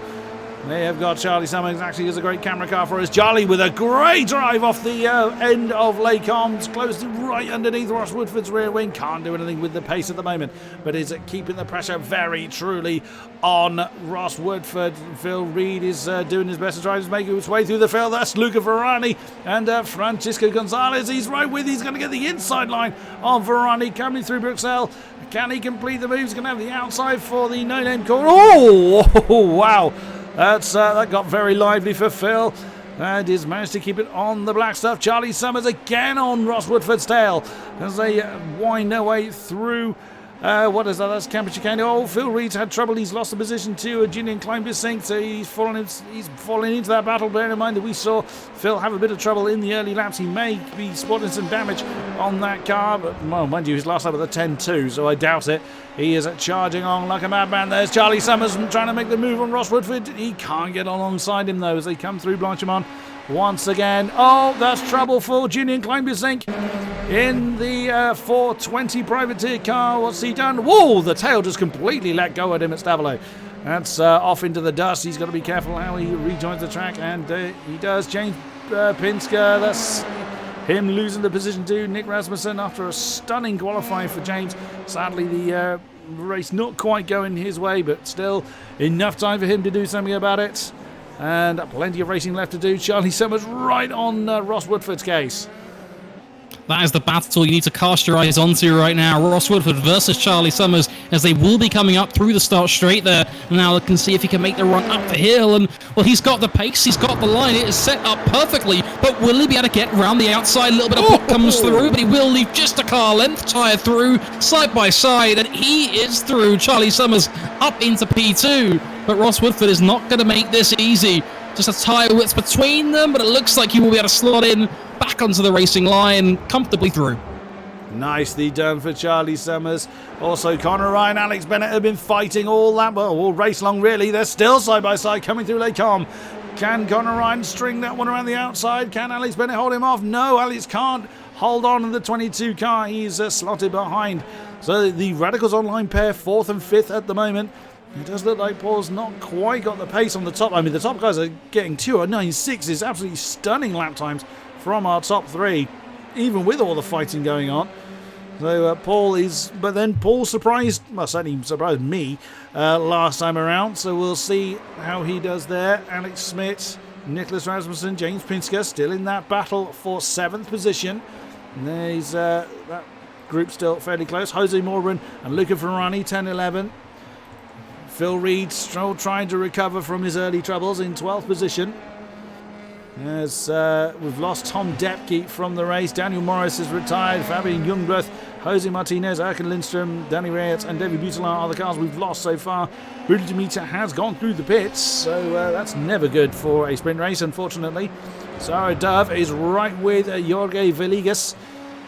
They have got Charley Summers, actually is a great camera car for us. Charley with a great drive off the end of Lacombe, close to right underneath Ross Woodford's rear wing. Can't do anything with the pace at the moment, but is keeping the pressure very truly on Ross Woodford. Phil Reed is doing his best to try to make his way through the field. That's Luca Verani and Francisco Gonzalez. He's right with. He's going to get the inside line on Verani coming through Bruxelles. Can he complete the move? He's going to have the outside for the no-name corner. Oh, wow. That got very lively for Phil. And he's managed to keep it on the black stuff. Charley Summers again on Ross Woodford's tail as they wind their way through. What is that? That's Cambridge County. Oh, Phil Reed's had trouble. He's lost the position to Julian Klein-Busink, so he's fallen into that battle. Bear in mind that we saw Phil have a bit of trouble in the early laps. He may be spotting some damage on that car, but well, mind you, his last lap with a 10-2, so I doubt it. He is charging on like a madman. There's Charley Summers trying to make the move on Ross Woodford. He can't get alongside him though as they come through Blanchimont once again. Oh, that's trouble for Julian Klein-Busink in the 420 privateer car. What's he done? Whoa, the tail just completely let go at him at Stavelot. That's off into the dust. He's got to be careful how he rejoins the track, and he does. James Pinsker, that's him losing the position to Nick Rasmussen after a stunning qualifying for James. Sadly, the race not quite going his way, but still enough time for him to do something about it. And plenty of racing left to do. Charley Summers right on Ross Woodford's case. That is the battle you need to cast your eyes onto right now. Ross Woodford versus Charley Summers, as they will be coming up through the start straight there. Now look and see if he can make the run up the hill. And, well, he's got the pace, he's got the line. It is set up perfectly. But will he be able to get around the outside? A little bit of pop comes through, but he will leave just a car length tyre through, side by side. And he is through. Charley Summers up into P2. But Ross Woodford is not going to make this easy. Just a tyre width between them, but it looks like he will be able to slot in back onto the racing line comfortably through. Nicely done for Charley Summers. Also, Conor Ryan, Alex Bennett have been fighting all race long, really. They're still side by side coming through Lacombe. Can Conor Ryan string that one around the outside? Can Alex Bennett hold him off? No, Alex can't hold on to the 22 car. He's slotted behind. So the Radicals Online pair, 4th and 5th at the moment. It does look like Paul's not quite got the pace on the top. I mean, the top guys are getting 2:09.6. Absolutely stunning lap times from our top 3, even with all the fighting going on. So Paul is, but then Paul certainly surprised me last time around. So we'll see how he does there. Alex Smith Nicholas Rasmussen, James Pinsker still in that battle for 7th position. There's that group still fairly close. Jose Morgan and Luca Ferrani, 10-11. Phil Reed still trying to recover from his early troubles in 12th position. As we've lost Tom Depke from the race. Daniel Morris is retired. Fabian Youngbloth, Jose Martinez, Erkan Lindstrom, Danny Reyes and David Butelar are the cars we've lost so far. Rudy Demeter has gone through the pits, so that's never good for a sprint race, unfortunately. Sarah Dove is right with Jorge Villegas.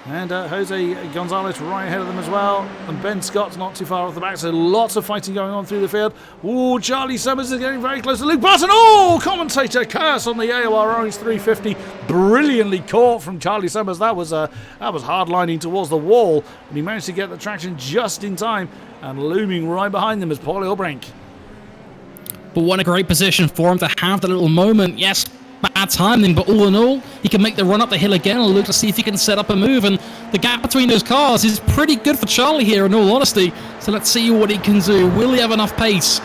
And Jose Gonzalez right ahead of them as well. And Ben Scott's not too far off the back, so lots of fighting going on through the field. Ooh, Charley Summers is getting very close to Luke Barton. Oh, commentator curse on the AOR Orange 350. Brilliantly caught from Charley Summers. That was hard-lining towards the wall. And he managed to get the traction just in time. And looming right behind them is Paul Ilbrink. But what a great position for him to have that little moment. Yes, bad timing, but all in all, he can make the run up the hill again and look to see if he can set up a move. And the gap between those cars is pretty good for Charley here, in all honesty. So let's see what he can do. Will he have enough pace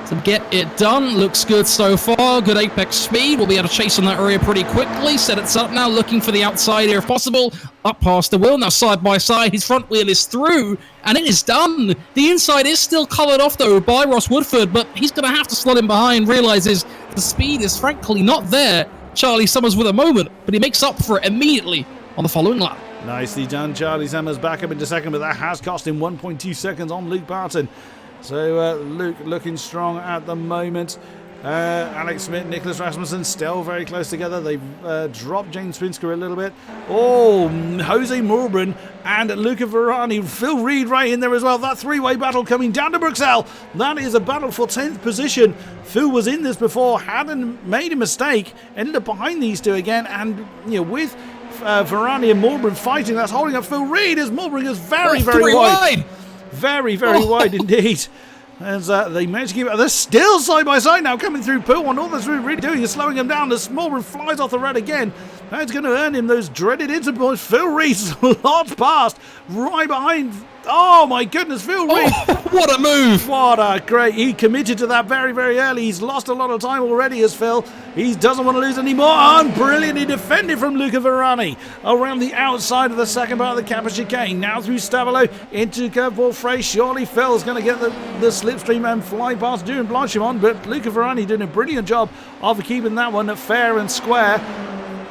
to get it done? Looks good so far. Good apex speed. We'll be able to chase on that area pretty quickly. Set it up now, looking for the outside here if possible. Up past the wheel. Now side by side, his front wheel is through, and it is done. The inside is still coloured off, though, by Ross Woodford, but he's going to have to slot in behind. Realises the speed is frankly not there. Charley Summers with a moment, but he makes up for it immediately on the following lap. Nicely done. Charley Summers back up into second, but that has cost him 1.2 seconds on Luke Barton. So Luke looking strong at the moment. Alex Smith, Nicholas Rasmussen still very close together. They've dropped James Pinsker a little bit. Oh, Jose Morbrun and Luca Verani. Phil Reed right in there as well. That three-way battle coming down to Bruxelles. That is a battle for 10th position. Phil was in this before, hadn't made a mistake, ended up behind these two again, and with Verani and Morbrun fighting, that's holding up Phil Reed as Morbrun is very wide. Very wide indeed. As they manage to keep it, they're still side by side now coming through pool, and all that's really doing is slowing them down as Smallman flies off the red again. That's going to earn him those dreaded instant points. Phil Reed's lots past, right behind. Oh my goodness, Phil Reed. Oh, what a move. What a great, he committed to that very early. He's lost a lot of time already as Phil. He doesn't want to lose any more. And brilliantly defended from Luca Verani around the outside of the second part of the Kappa chicane. Now through Stavolo into Curveball Frey. Surely Phil's going to get the slipstream and fly past Duran Blanchimont, but Luca Verani doing a brilliant job of keeping that one fair and square.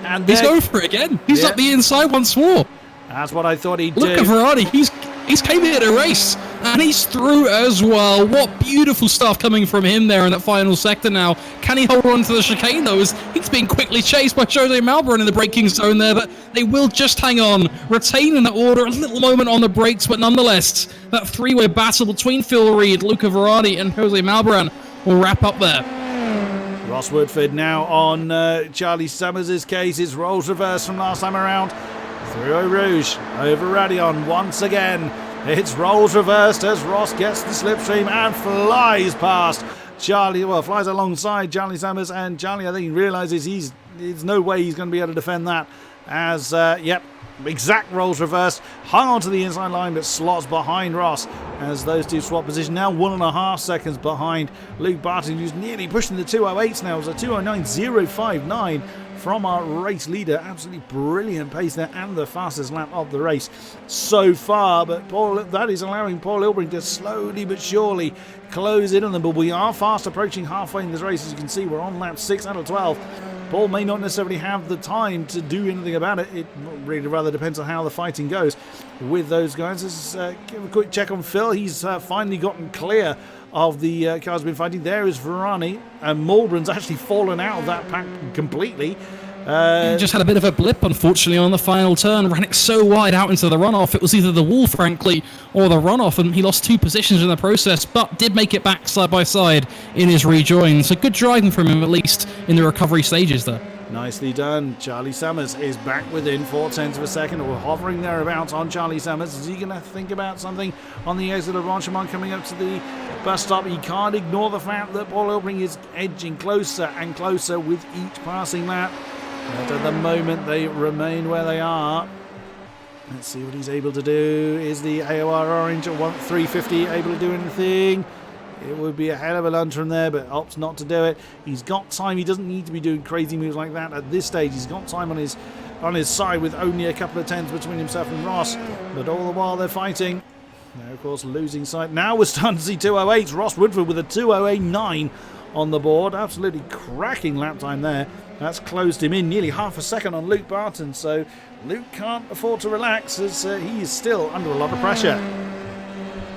And he's going for it again. He's up the inside once more. That's what I thought he'd do. Look at Verani. He's came here to race, and he's through as well. What beautiful stuff coming from him there in that final sector now. Can he hold on to the chicane, though? He's being quickly chased by Jose Malbron in the braking zone there, but they will just hang on, retaining that order. A little moment on the brakes, but nonetheless, that three-way battle between Phil Reed, Luca Verani, and Jose Malbron will wrap up there. Ross Woodford now on Charley Summers' case. It's roles reversed from last time around. Through Eau Rouge, over Radion once again. It's roles reversed as Ross gets the slipstream and flies past Charley. Well, flies alongside Charley Summers, and Charley, I think, realises there's no way he's going to be able to defend that. As, exact roles reversed, hung onto the inside line, but slots behind Ross as those two swap position. Now 1.5 seconds behind Luke Barton, who's nearly pushing the 208s now. It was a 209.059 from our race leader. Absolutely brilliant pace there, and the fastest lap of the race so far. But that is allowing Paul Ilbrink to slowly but surely close in on them. But we are fast approaching halfway in this race. As you can see, we're on lap 6 out of 12. Paul may not necessarily have the time to do anything about it. It really rather depends on how the fighting goes with those guys. Let's give a quick check on Phil. He's finally gotten clear of the cars been fighting. There is Verani, and Morbrun's actually fallen out of that pack completely. He just had a bit of a blip, unfortunately, on the final turn. Ran it so wide out into the runoff. It was either the wall, frankly, or the runoff, and he lost 2 positions in the process, but did make it back side by side in his rejoin. So good driving from him, at least in the recovery stages there. Nicely done. Charley Summers is back within 0.4 of a second, or hovering thereabouts on Charley Summers. Is he going to think about something on the exit of Blanchimont coming up to the bus stop? He can't ignore the fact that Paul Ilbrink is edging closer and closer with each passing lap. But at the moment, they remain where they are. Let's see what he's able to do. Is the AOR Orange at 350 able to do anything? It would be a hell of a lunge from there, but opts not to do it. He's got time. He doesn't need to be doing crazy moves like that at this stage. He's got time on his side with only a couple of tenths between himself and Ross. But all the while they're fighting. Now, of course, losing sight. Now we're starting to see 208s. Ross Woodford with a 208.9 on the board. Absolutely cracking lap time there. That's closed him in nearly half a second on Luke Barton. So Luke can't afford to relax as he is still under a lot of pressure.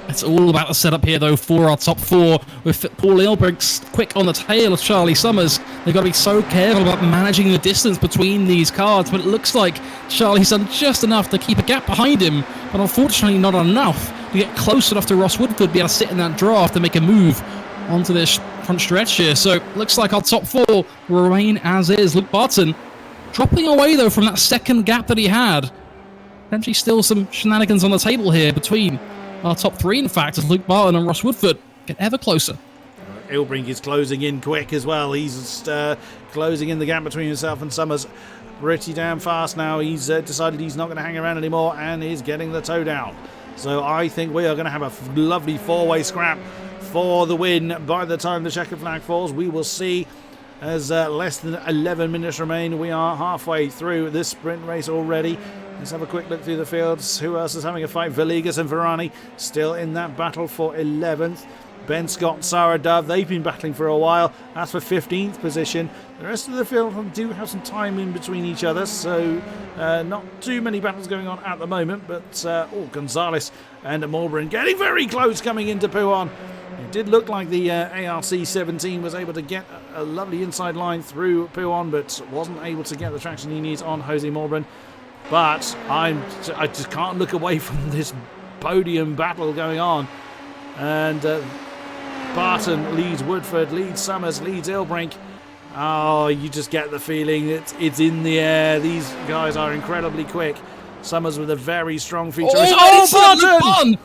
It's all about the setup here, though, for our top four, with Paul Ilbrink quick on the tail of Charley Summers. They've got to be so careful about managing the distance between these cars, but it looks like Charley's done just enough to keep a gap behind him, but unfortunately not enough to get close enough to Ross Woodford to be able to sit in that draft and make a move onto this front stretch here. So looks like our top four will remain as is. Luke Barton dropping away, though, from that second gap that he had. Potentially still some shenanigans on the table here between our top three, in fact, as Luke Barton and Ross Woodford get ever closer. Ilbrink is closing in quick as well. He's closing in the gap between himself and Summers pretty damn fast now. He's decided he's not going to hang around anymore and is getting the toe down. So I think we are going to have a lovely four-way scrap for the win by the time the checkered flag falls. We will see, as less than 11 minutes remain. We are halfway through this sprint race already. Let's have a quick look through the fields. Who else is having a fight? Villegas and Varani still in that battle for 11th. Ben Scott, Sarah Dove, they've been battling for a while. That's for 15th position. The rest of the field do have some time in between each other, so not too many battles going on at the moment. But Gonzalez and Mulbrin getting very close coming into Pouhon. It did look like the ARC 17 was able to get a lovely inside line through Pouhon, but wasn't able to get the traction he needs on Jose Mulbrin. But I just can't look away from this podium battle going on. And Barton leads Woodford, leads Summers, leads Ilbrink. Oh, you just get the feeling that it's in the air. These guys are incredibly quick. Summers with a very strong feature. Barton!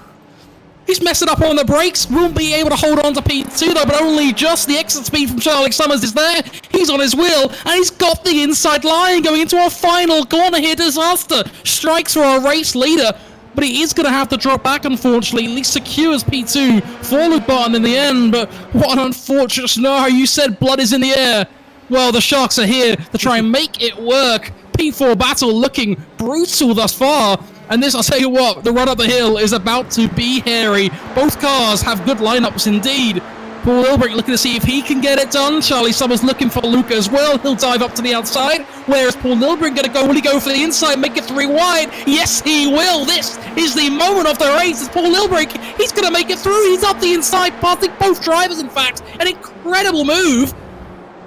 He's messing up on the brakes. Won't be able to hold on to P2 though, but only just the exit speed from Charley Summers is there. He's on his wheel, and he's got the inside line going into our final corner here. Disaster strikes for our race leader, but he is going to have to drop back, unfortunately. At least secures P2 for Luke Barton in the end, but what an unfortunate scenario. You said blood is in the air. Well, the Sharks are here to try and make it work. P4 battle looking brutal thus far. And this, I'll tell you what, the run up the hill is about to be hairy. Both cars have good lineups indeed. Paul Ilbrink looking to see if he can get it done. Charley Summers looking for Luca as well. He'll dive up to the outside. Where is Paul Ilbrink going to go? Will he go for the inside, make it 3 wide? Yes, he will. This is the moment of the race. It's Paul Ilbrink. He's going to make it through. He's up the inside, passing both drivers, in fact. An incredible move.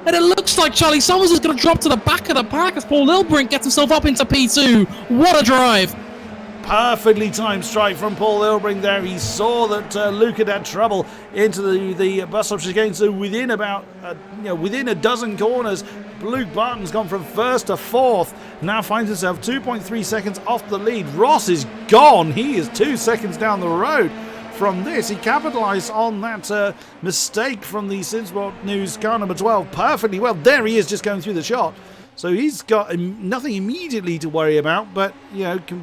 And it looks like Charley Summers is going to drop to the back of the pack as Paul Ilbrink gets himself up into P2. What a drive. Perfectly timed strike from Paul Ilbrink there. He saw that Luke had had trouble into the bus stop chicane, so within about within a dozen corners, Luke Barton's gone from first to fourth. Now finds himself 2.3 seconds off the lead. Ross is gone. He is 2 seconds down the road from this. He capitalised on that mistake from the Sinsport News car number 12 perfectly well. There he is, just going through the shot. So he's got nothing immediately to worry about, but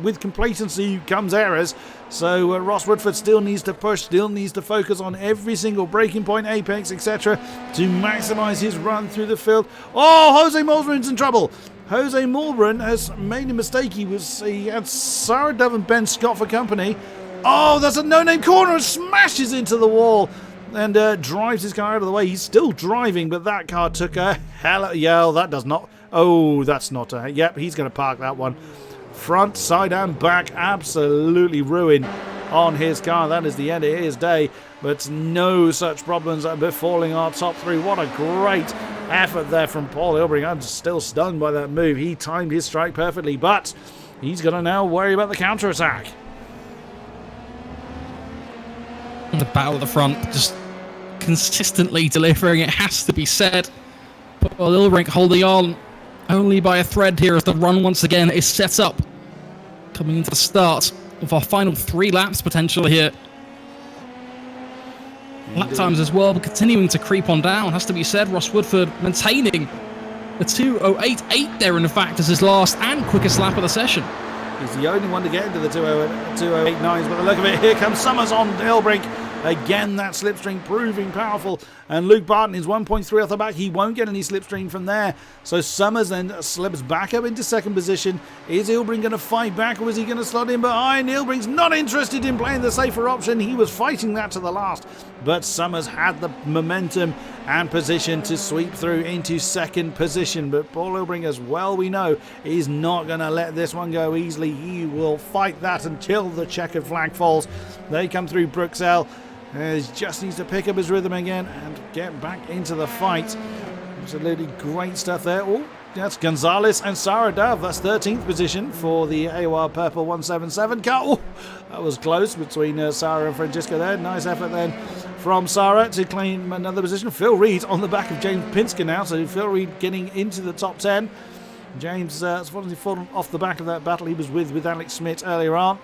with complacency comes errors. So Ross Woodford still needs to push, still needs to focus on every single braking point, apex, etc. to maximise his run through the field. Oh, Jose Mulbrin's in trouble. Jose Mulbrin has made a mistake. He had Sarah Dove and Ben Scott for company. Oh, that's a no-name corner and smashes into the wall and drives his car out of the way. He's still driving, but that car took a hell of a yell. That does not... Oh, that's not a... Yep, he's going to park that one. Front, side and back, absolutely ruined on his car. That is the end of his day, but no such problems are befalling our top three. What a great effort there from Paul Ilbrink. I'm still stunned by that move. He timed his strike perfectly, but he's going to now worry about the counter-attack. The battle at the front, just consistently delivering, it has to be said. Paul Ilbrink holding on only by a thread here as the run once again is set up. Coming into the start of our final 3 laps potentially here. Lap times as well, but continuing to creep on down, has to be said. Ross Woodford maintaining the 2:08.8 there, in fact, as his last and quickest lap of the session. He's the only one to get into the 2:08.9s, but the look of it, here comes Summers on Ilbrink. Again, that slipstream proving powerful. And Luke Barton is 1.3 off the back. He won't get any slipstream from there. So Summers then slips back up into second position. Is Ilbring going to fight back, or is he going to slot in behind? Ilbring's not interested in playing the safer option. He was fighting that to the last. But Summers had the momentum and position to sweep through into second position. But Paul Ilbring, as well we know, is not going to let this one go easily. He will fight that until the checkered flag falls. They come through Bruxelles. He just needs to pick up his rhythm again and get back into the fight. Absolutely great stuff there. Oh, that's Gonzalez and Sarah Dove. That's 13th position for the AOR Purple 177 car. Oh, that was close between Sarah and Francisco there. Nice effort then from Sarah to claim another position. Phil Reed on the back of James Pinsker now. So Phil Reed getting into the top 10. James has fallen off the back of that battle he was with Alex Smith earlier on.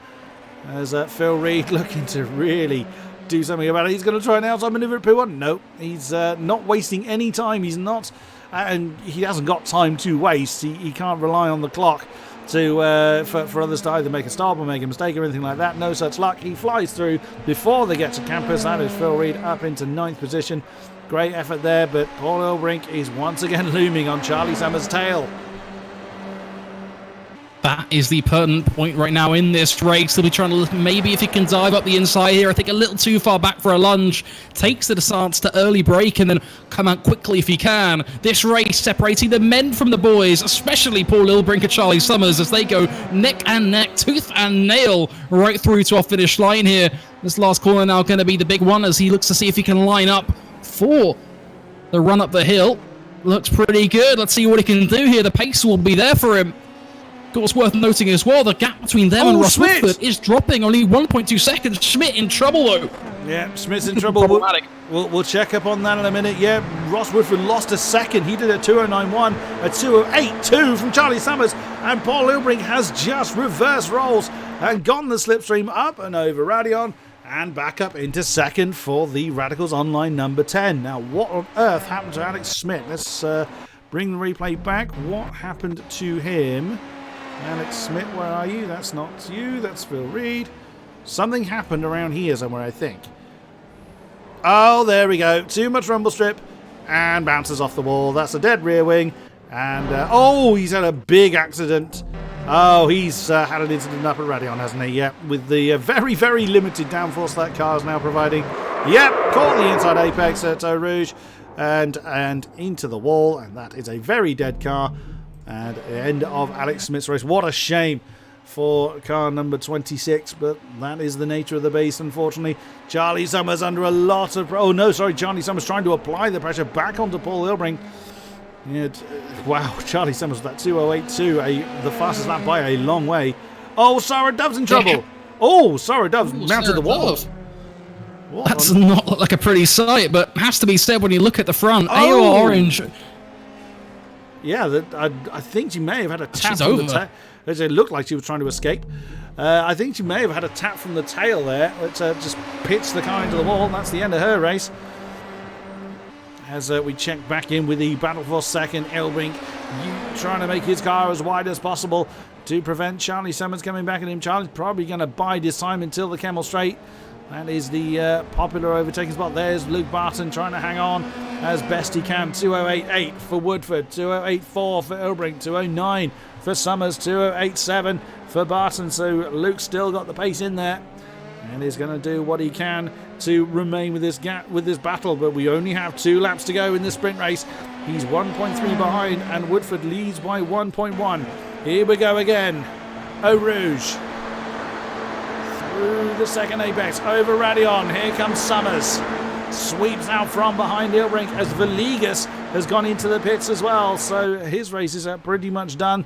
As Phil Reed looking to really do something about it. He's going to try an outside maneuver at P1. No, he's not wasting any time. He's not, and he hasn't got time to waste. He can't rely on the clock to for others to either make a stop or make a mistake or anything like that. No such luck. He flies through before they get to campus. That is Phil Reed up into 9th position. Great effort there, but Paul Ilbrink is once again looming on Charley Summers' tail. That is the pertinent point right now in this race. They'll be trying to look maybe if he can dive up the inside here. I think a little too far back for a lunge. Takes the stance to early break and then come out quickly if he can. This race separating the men from the boys, especially Paul Ilbrink and Charley Summers, as they go neck and neck, tooth and nail, right through to our finish line here. This last corner now going to be the big one as he looks to see if he can line up for the run up the hill. Looks pretty good. Let's see what he can do here. The pace will be there for him. What's worth noting as well, the gap between them and Ross Woodford is dropping, only 1.2 seconds. Schmidt in trouble though. Yeah, Smith's in trouble. We'll check up on that in a minute. Yeah, Ross Woodford lost a second. He did a 2:09.1, a 2:08.2 from Charley Summers, and Paul Ilbrink has just reversed roles and gone the slipstream up and over Radion and back up into second for the Radicals Online number 10. Now, what on earth happened to Alex Smith? Let's bring the replay back. What happened to him? Alex Smith, where are you? That's not you, that's Phil Reed. Something happened around here somewhere, I think. Oh, there we go. Too much rumble strip and bounces off the wall. That's a dead rear wing. And, oh, he's had a big accident. Oh, he's had an incident up at Radion, hasn't he? Yep, with the very, very limited downforce that car is now providing. Yep, caught the inside apex at Eau Rouge and into the wall. And that is a very dead car. And the end of Alex Smith's race. What a shame for car number 26, but that is the nature of the beast, unfortunately. Charley Summers under a lot of... Oh, no, sorry, Charley Summers trying to apply the pressure back onto Paul Ilbrink. Wow, Charley Summers with that 2:08.2, the fastest lap by a long way. Oh, Sarah Dove's in trouble. Oh, Sarah Dove mounted the wall. That's not like a pretty sight, but has to be said when you look at the front. AOR Orange... Yeah, I think she may have had a tap from the tail. It looked like she was trying to escape. I think she may have had a tap from the tail there. It just pitched the car into the wall. That's the end of her race. As we check back in with the battle for second, Ilbrink trying to make his car as wide as possible to prevent Charley Summers coming back at him. Charley's probably going to bide his time until the Kemmel Straight. That is the popular overtaking spot. There's Luke Barton trying to hang on as best he can. 2:08.8 for Woodford, 2:08.4 for Ilbrink, 2:09 for Summers, 2:08.7 for Barton. So Luke's still got the pace in there and is going to do what he can to remain with this battle. But we only have 2 laps to go in this sprint race. He's 1.3 behind and Woodford leads by 1.1. Here we go again. Eau Rouge. Through the second apex, over Radion. Here comes Summers. Sweeps out from behind Ilbrink as Villegas has gone into the pits as well. So his race is pretty much done.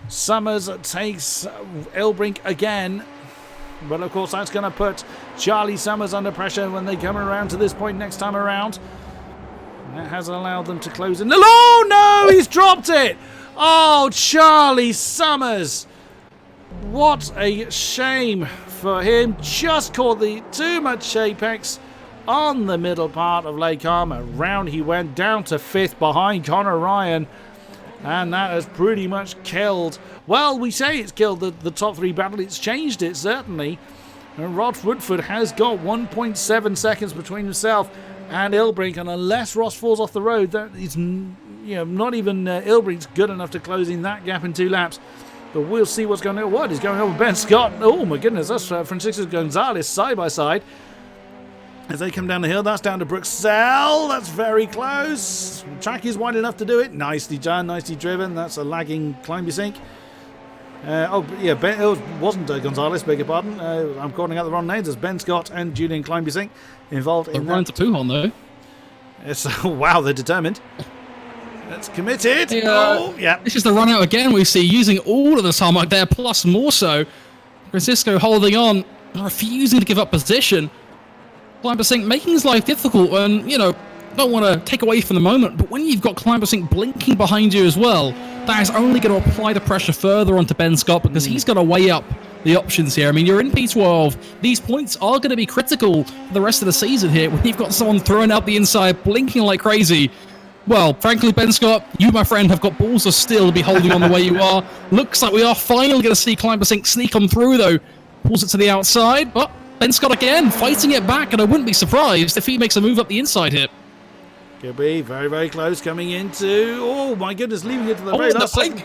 Summers takes Ilbrink again. But of course that's going to put Charley Summers under pressure when they come around to this point next time around. That hasn't allowed them to close in. Oh no, he's dropped it. Oh, Charley Summers. What a shame for him. Just caught the too much apex on the middle part of Lake Arma. Round he went down to 5th behind Conor Ryan. And that has pretty much killed. Well, we say it's killed the top 3 battle. It's changed it, certainly. And Ross Woodford has got 1.7 seconds between himself and Ilbrink, and unless Ross falls off the road, that is, not even Ilbrink's good enough to close in that gap in 2 laps. But we'll see what's going on. What is going on with Ben Scott? Oh my goodness, that's Francisco Gonzalez side by side. As they come down the hill, that's down to Bruxelles. That's very close. The track is wide enough to do it. Nicely done, nicely driven. That's a lagging Climby-Sink. It wasn't Gonzalez, beg your pardon. I'm calling out the wrong names. There's Ben Scott and Julian Climby-Sink involved in that. They're running to Pujon, though. Yes, wow, they're determined. That's committed. This is the run out again we see, using all of the tarmac there, plus more so. Francisco holding on, refusing to give up position. Climby-Sink making his life difficult, and, don't want to take away from the moment, but when you've got Climby-Sink blinking behind you as well, that is only going to apply the pressure further onto Ben Scott, because he's got to weigh up the options here. I mean, you're in P12. These points are going to be critical for the rest of the season here when you've got someone throwing out the inside, blinking like crazy. Well, frankly, Ben Scott, you, my friend, have got balls of steel to be holding on the way you are. Looks like we are finally going to see Climby-Sink sneak on through, though. Pulls it to the outside, but Ben Scott again fighting it back, and I wouldn't be surprised if he makes a move up the inside here. Could be very, very close coming into... Oh, my goodness, leaving it to the very last second.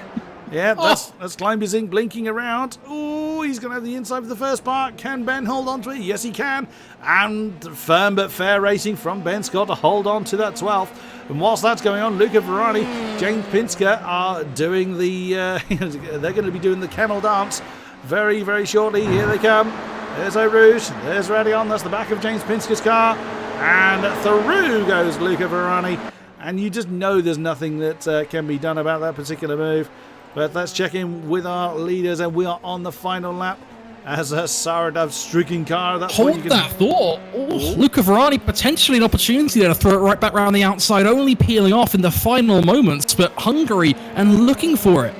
Yeah, that's Climby-Sink blinking around. Oh, he's going to have the inside of the first part. Can Ben hold on to it? Yes, he can. And firm but fair racing from Ben Scott to hold on to that 12th. And whilst that's going on, Luca Ferrari, James Pinsker are doing the... they're going to be doing the kennel dance very, very shortly. Here they come. There's Eau Rouge. There's Radion. That's the back of James Pinsker's car. And through goes Luca Ferrari. And you just know there's nothing that can be done about that particular move. But let's check in with our leaders, and we are on the final lap as a Saradov stricken car. That's Hold that thought. Luca Ferrari, potentially an opportunity there to throw it right back around the outside, only peeling off in the final moments, but hungry and looking for it.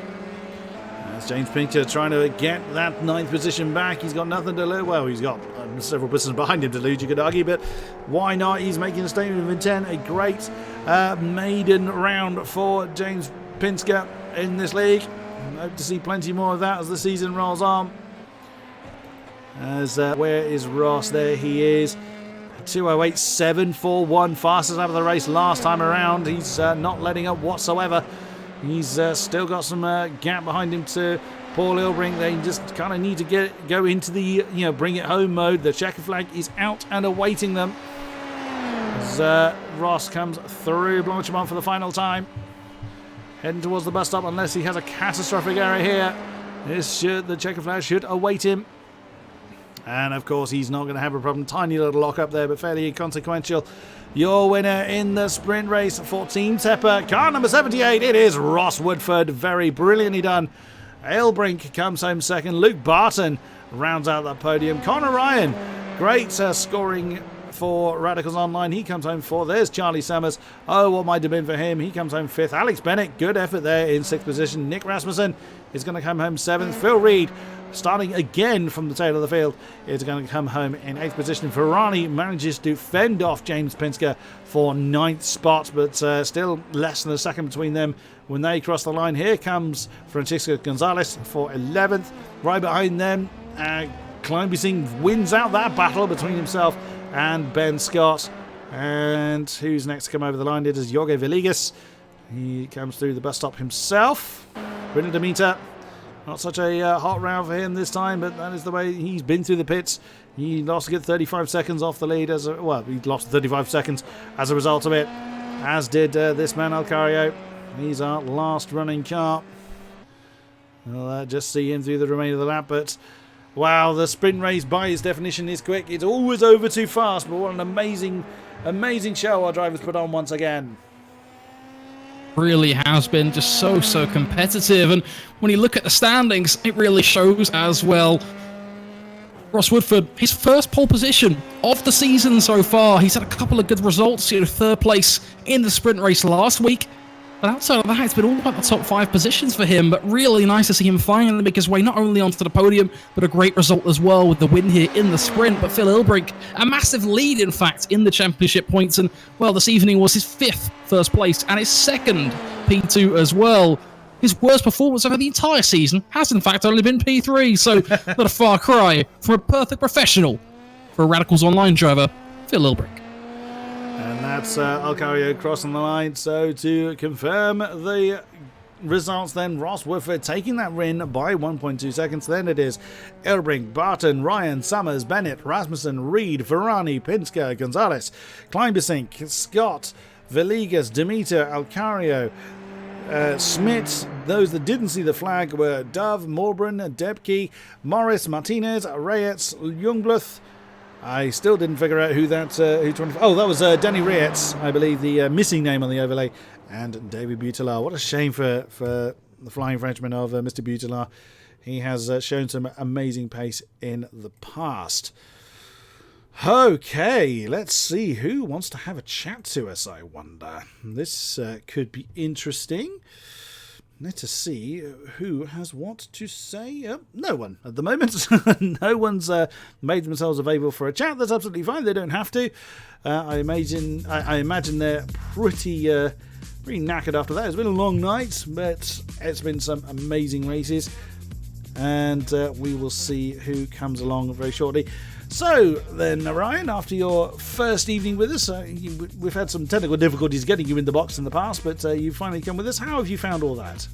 That's James Pinker trying to get that 9th position back. He's got nothing to lose. Well, he's got several positions behind him to lose, you could argue, but why not? He's making a statement of intent. A great maiden round for James Pinsker in this league. Hope to see plenty more of that as the season rolls on. As where is Ross? There he is. 2:08.741, fastest out of the race last time around. He's not letting up whatsoever. He's still got some gap behind him to Paul Ilbrink. They just kind of need to go into the bring it home mode. The checker flag is out and awaiting them. As Ross comes through Blanchimont for the final time. Heading towards the bus stop unless he has a catastrophic error here. The checker flag should await him. And of course he's not going to have a problem. Tiny little lock up there, but fairly inconsequential. Your winner in the sprint race for Team Tepper, car number 78, it is Ross Woodford. Very brilliantly done. Ilbrink comes home second. Luke Barton rounds out that podium. Conor Ryan, great scoring for Radicals Online. He comes home 4th. There's Charley Summers. Oh, what might have been for him. He comes home 5th. Alex Bennett, good effort there in 6th position. Nick Rasmussen is going to come home 7th. Phil Reed, starting again from the tail of the field, is going to come home in 8th position. Ferrari manages to fend off James Pinsker for 9th spot, but still less than a second between them when they cross the line. Here comes Francisco Gonzalez for 11th. Right behind them, Climby-Sink wins out that battle between himself and Ben Scott. And who's next to come over the line? It is Jorge Villegas. He comes through the bus stop himself. Brendan Demeter, not such a hot round for him this time, but that is the way he's been through the pits. He lost a good 35 seconds off the lead. He lost 35 seconds as a result of it, as did this man Alcario. He's our last running car. We'll just see him through the remainder of the lap, but wow, the sprint race by its definition is quick. It's always over too fast, but what an amazing, amazing show our drivers put on once again. Really has been just so competitive, and when you look at the standings, it really shows as well. Ross Woodford, his first pole position of the season so far. He's had a couple of good results, 3rd place in the sprint race last week. But outside of that, it's been all about the top 5 positions for him, but really nice to see him finally make his way not only onto the podium, but a great result as well with the win here in the sprint. But Phil Ilbrink, a massive lead, in fact, in the championship points, and, well, this evening was his 5th first place and his 2nd P2 as well. his worst performance over the entire season has in fact only been P3, so not a far cry from a perfect professional for a Radicals Online driver, Phil Ilbrick. And that's Alcario crossing the line. So to confirm the results then, Ross Woodford taking that win by 1.2 seconds. Then it is Ilbrink, Barton, Ryan, Summers, Bennett, Rasmussen, Reed, Ferrani, Pinsker, Gonzalez, Kleinbersink, Scott, Villegas, Demeter, Alcario, Schmidt. Those that didn't see the flag were Dove, Morbrun, Debke, Morris, Martinez, Reyes, Youngbluth. I still didn't figure out who that. That was Danny Reyes, I believe, the missing name on the overlay, and David Butelar. What a shame for the Flying Frenchman of Mr. Butelar. He has shown some amazing pace in the past. Okay, let's see who wants to have a chat to us, I wonder. This could be interesting. Let's see who has what to say. No one at the moment. No one's made themselves available for a chat. That's absolutely fine. They don't have to. I imagine they're pretty knackered after that. It's been a long night, but it's been some amazing races. And we will see who comes along very shortly. So then, Ryan, after your first evening with us, we've had some technical difficulties getting you in the box in the past, but you've finally come with us. How have you found all that?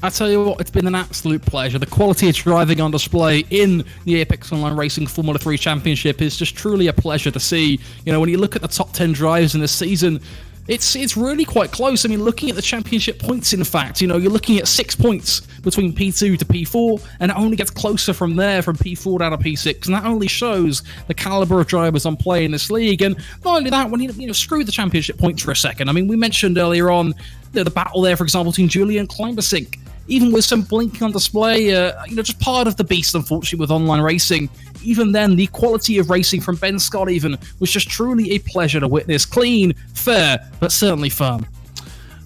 I tell you what, it's been an absolute pleasure. The quality of driving on display in the Apex Online Racing Formula 3 Championship is just truly a pleasure to see. You know, when you look at the top 10 drivers in the season, it's really quite close. I mean, looking at the championship points, in fact, you know, you're looking at 6 points between P2 to P4, and it only gets closer from there, from P4 down to P6, and that only shows the caliber of drivers on play in this league. And not only that, when you screw the championship points for a second. I mean, we mentioned earlier on the battle there, for example, between Julian and Kleinbersink. Even with some blinking on display, just part of the beast, unfortunately, with online racing. Even then, the quality of racing from Ben Scott even was just truly a pleasure to witness. Clean, fair, but certainly firm.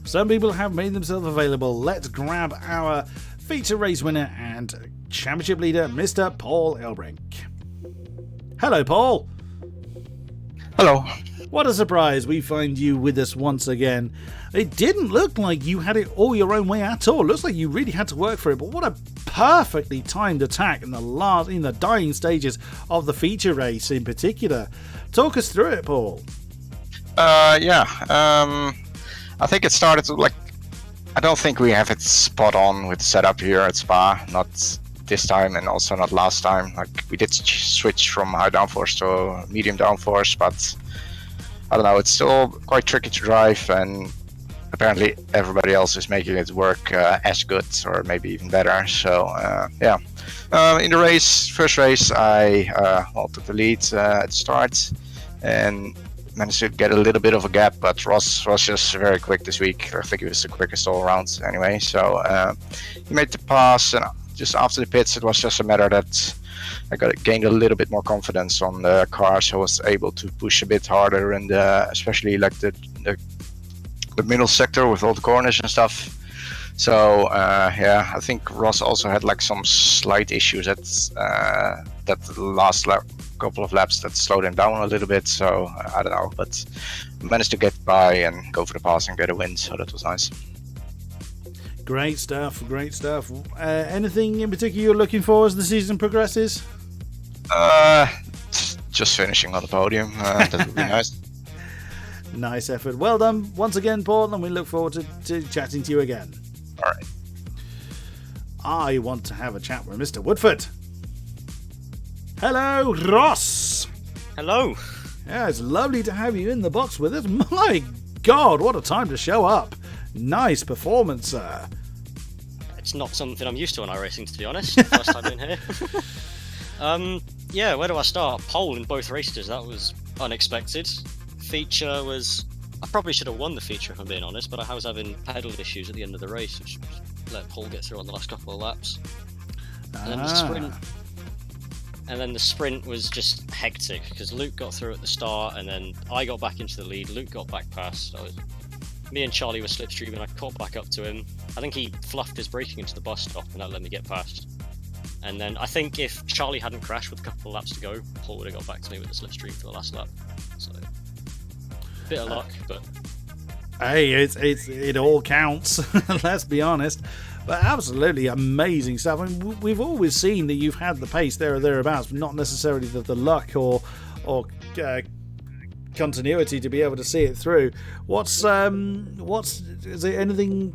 Some people have made themselves available. Let's grab our feature race winner and championship leader, Mr. Paul Ilbrink. Hello, Paul. Hello. What a surprise we find you with us once again. It didn't look like you had it all your own way at all. It looks like you really had to work for it, but what a perfectly timed attack in the dying stages of the feature race in particular. Talk us through it, Paul. I think it started I don't think we have it spot on with setup here at Spa, not this time and also not last time. Like, we did switch from high downforce to medium downforce, but I don't know, it's still quite tricky to drive, and apparently everybody else is making it work as good or maybe even better. So in the first race, I took the lead at the start and managed to get a little bit of a gap, but Ross was just very quick this week. I think he was the quickest all around anyway. So he made the pass, and just after the pits, it was just a matter that I gained a little bit more confidence on the car, so I was able to push a bit harder, and especially like the middle sector with all the corners and stuff. So I think Ross also had like some slight issues at that last couple of laps that slowed him down a little bit. So I don't know, but managed to get by and go for the pass and get a win. So that was nice. Great stuff, great stuff. Anything in particular you're looking for as the season progresses? Just finishing on the podium. That would be nice. Nice effort. Well done once again, Paul, and we look forward to chatting to you again. All right. I want to have a chat with Mr. Woodford. Hello, Ross. Hello. Yeah, it's lovely to have you in the box with us. My God, what a time to show up. Nice performance, sir. It's not something I'm used to on iRacing, to be honest. First time in here. Where do I start? Pole in both races, that was unexpected. Feature was... I probably should have won the feature, if I'm being honest, but I was having pedal issues at the end of the race, which let Paul get through on the last couple of laps. And then the sprint was just hectic, because Luke got through at the start, and then I got back into the lead, Luke got back past. Me and Charlie were slipstreaming, I caught back up to him. I think he fluffed his braking into the bus stop, and that let me get past. And then I think if Charlie hadn't crashed with a couple of laps to go, Paul would have got back to me with the slipstream for the last lap. So, bit of luck, but Hey, it all counts. Let's be honest. But absolutely amazing stuff. I mean, we've always seen that you've had the pace there or thereabouts, but not necessarily the luck or continuity to be able to see it through. Is there anything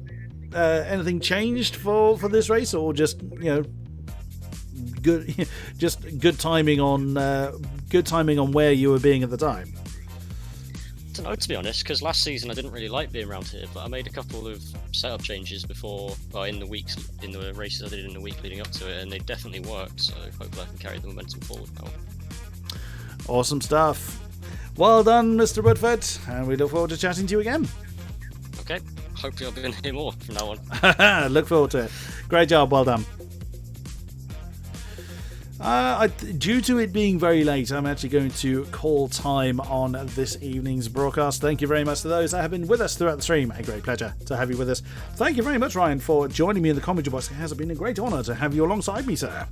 changed for this race, or just good timing on where you were being at the time? I don't know, to be honest, because last season I didn't really like being around here, but I made a couple of setup changes in the races I did in the week leading up to it, and they definitely worked, so hopefully I can carry the momentum forward now. Awesome stuff. Well done, Mr. Woodford, and we look forward to chatting to you again. Okay, hopefully I'll be in here more from now on. Look forward to it. Great job, well done. Due to it being very late, I'm actually going to call time on this evening's broadcast. Thank you very much to those that have been with us throughout the stream. A great pleasure to have you with us. Thank you very much, Ryan, for joining me in the commentary box. It has been a great honour to have you alongside me, sir.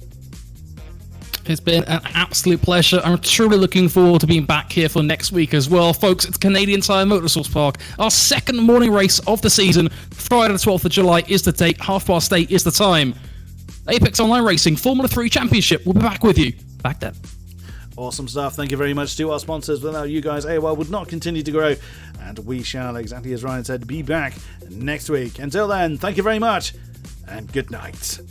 It's been an absolute pleasure. I'm truly looking forward to being back here for next week as well. Folks, it's Canadian Tire Motorsports Park. Our second morning race of the season. Friday the 12th of July is the date. 8:30 is the time. Apex Online Racing Formula 3 Championship. We'll be back with you back then. Awesome stuff. Thank you very much to our sponsors. Without you guys, AOR would not continue to grow. And we shall, exactly as Ryan said, be back next week. Until then, thank you very much and good night.